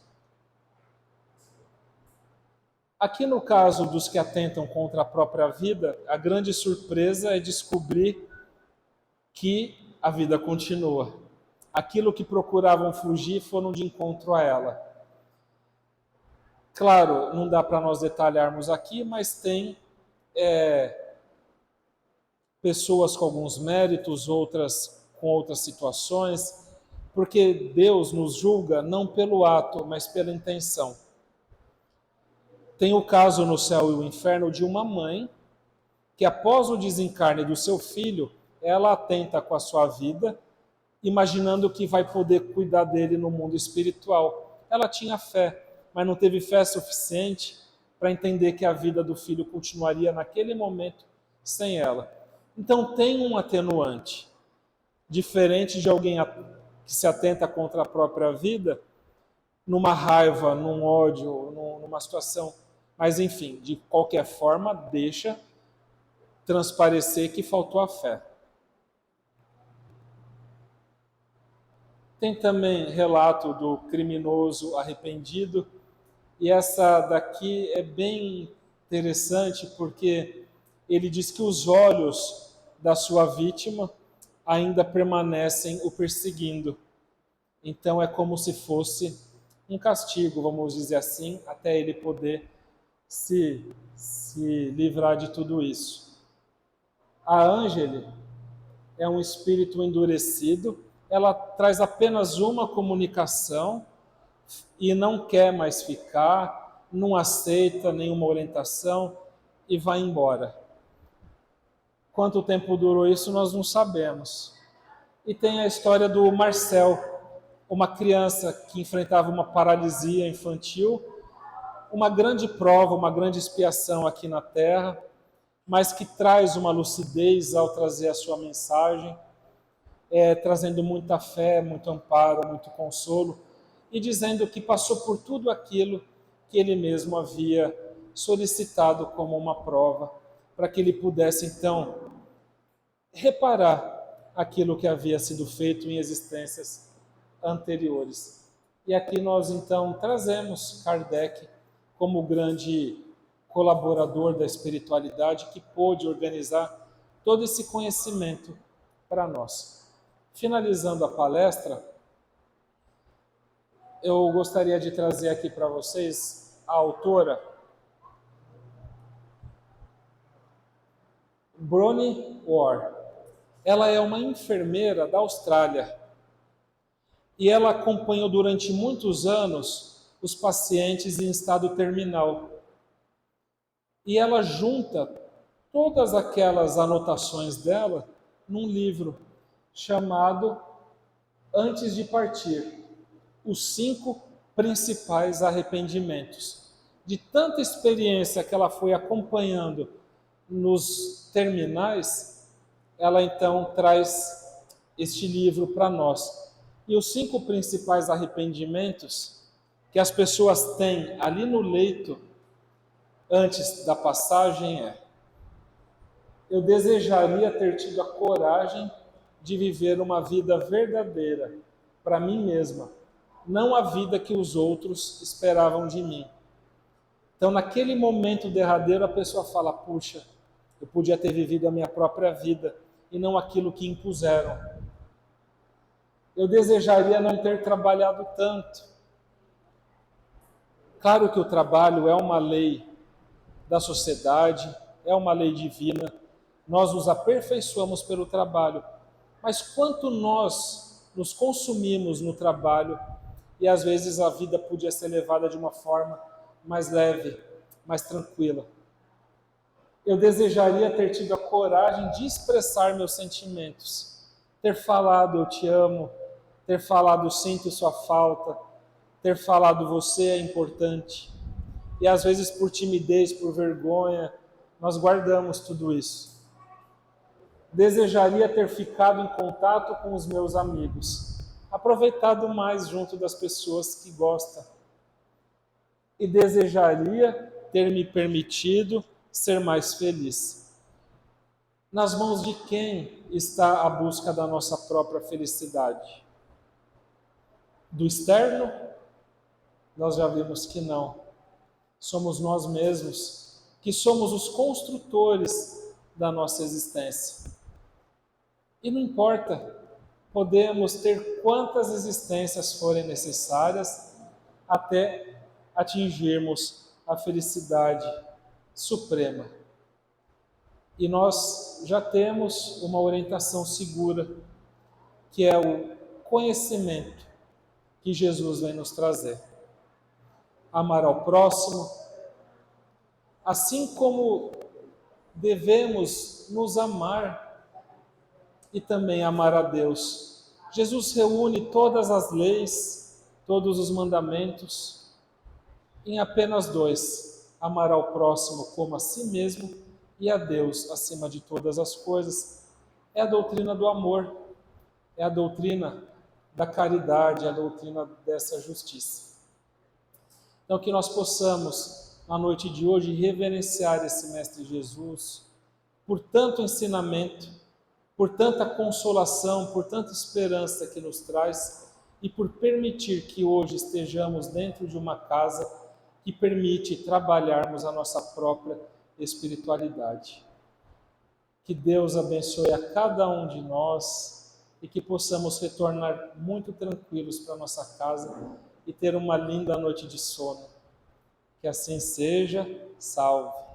Aqui no caso dos que atentam contra a própria vida, a grande surpresa é descobrir que a vida continua. Aquilo que procuravam fugir foram de encontro a ela. Claro, não dá para nós detalharmos aqui, mas tem pessoas com alguns méritos, outras com outras situações, porque Deus nos julga não pelo ato, mas pela intenção. Tem o caso no céu e o inferno de uma mãe que, após o desencarne do seu filho, ela atenta com a sua vida, imaginando que vai poder cuidar dele no mundo espiritual. Ela tinha fé, mas não teve fé suficiente para entender que a vida do filho continuaria naquele momento sem ela. Então tem um atenuante, diferente de alguém que se atenta contra a própria vida, numa raiva, num ódio, numa situação. Mas enfim, de qualquer forma, deixa transparecer que faltou a fé. Tem também relato do criminoso arrependido, e essa daqui é bem interessante porque ele diz que os olhos da sua vítima ainda permanecem o perseguindo. Então é como se fosse um castigo, vamos dizer assim, até ele poder se livrar de tudo isso. A Ângele é um espírito endurecido, ela traz apenas uma comunicação e não quer mais ficar, não aceita nenhuma orientação e vai embora. Quanto tempo durou isso, nós não sabemos. E tem a história do Marcel, uma criança que enfrentava uma paralisia infantil, uma grande prova, uma grande expiação aqui na Terra, mas que traz uma lucidez ao trazer a sua mensagem, trazendo muita fé, muito amparo, muito consolo, e dizendo que passou por tudo aquilo que ele mesmo havia solicitado como uma prova, para que ele pudesse então reparar aquilo que havia sido feito em existências anteriores. E aqui nós então trazemos Kardec como grande colaborador da espiritualidade que pôde organizar todo esse conhecimento para nós. Finalizando a palestra, eu gostaria de trazer aqui para vocês a autora Bronnie Ware. Ela é uma enfermeira da Austrália e ela acompanhou durante muitos anos os pacientes em estado terminal. E ela junta todas aquelas anotações dela num livro chamado Antes de Partir, os 5 principais arrependimentos. De tanta experiência que ela foi acompanhando nos terminais, ela então traz este livro para nós. E os 5 principais arrependimentos que as pessoas têm ali no leito antes da passagem é: eu desejaria ter tido a coragem de viver uma vida verdadeira para mim mesma, não a vida que os outros esperavam de mim. Então, naquele momento derradeiro, a pessoa fala: puxa, eu podia ter vivido a minha própria vida e não aquilo que impuseram. Eu desejaria não ter trabalhado tanto. Claro que o trabalho é uma lei da sociedade, é uma lei divina, nós nos aperfeiçoamos pelo trabalho, mas quanto nós nos consumimos no trabalho e às vezes a vida podia ser levada de uma forma mais leve, mais tranquila. Eu desejaria ter tido a coragem de expressar meus sentimentos, ter falado eu te amo, ter falado sinto sua falta, ter falado você é importante. E às vezes por timidez, por vergonha, nós guardamos tudo isso. Desejaria ter ficado em contato com os meus amigos, aproveitado mais junto das pessoas que gostam. E desejaria ter me permitido ser mais feliz. Nas mãos de quem está a busca da nossa própria felicidade? Do externo? Nós já vimos que não. Somos nós mesmos que somos os construtores da nossa existência. E não importa, podemos ter quantas existências forem necessárias até atingirmos a felicidade suprema. E nós já temos uma orientação segura, que é o conhecimento que Jesus vem nos trazer. Amar ao próximo, assim como devemos nos amar e também amar a Deus. Jesus reúne todas as leis, todos os mandamentos em apenas 2: amar ao próximo como a si mesmo e a Deus acima de todas as coisas. É a doutrina do amor, é a doutrina da caridade, é a doutrina dessa justiça. Então, que nós possamos, na noite de hoje, reverenciar esse Mestre Jesus por tanto ensinamento, por tanta consolação, por tanta esperança que nos traz e por permitir que hoje estejamos dentro de uma casa que permite trabalharmos a nossa própria espiritualidade. Que Deus abençoe a cada um de nós e que possamos retornar muito tranquilos para nossa casa e ter uma linda noite de sono. Que assim seja. Salve.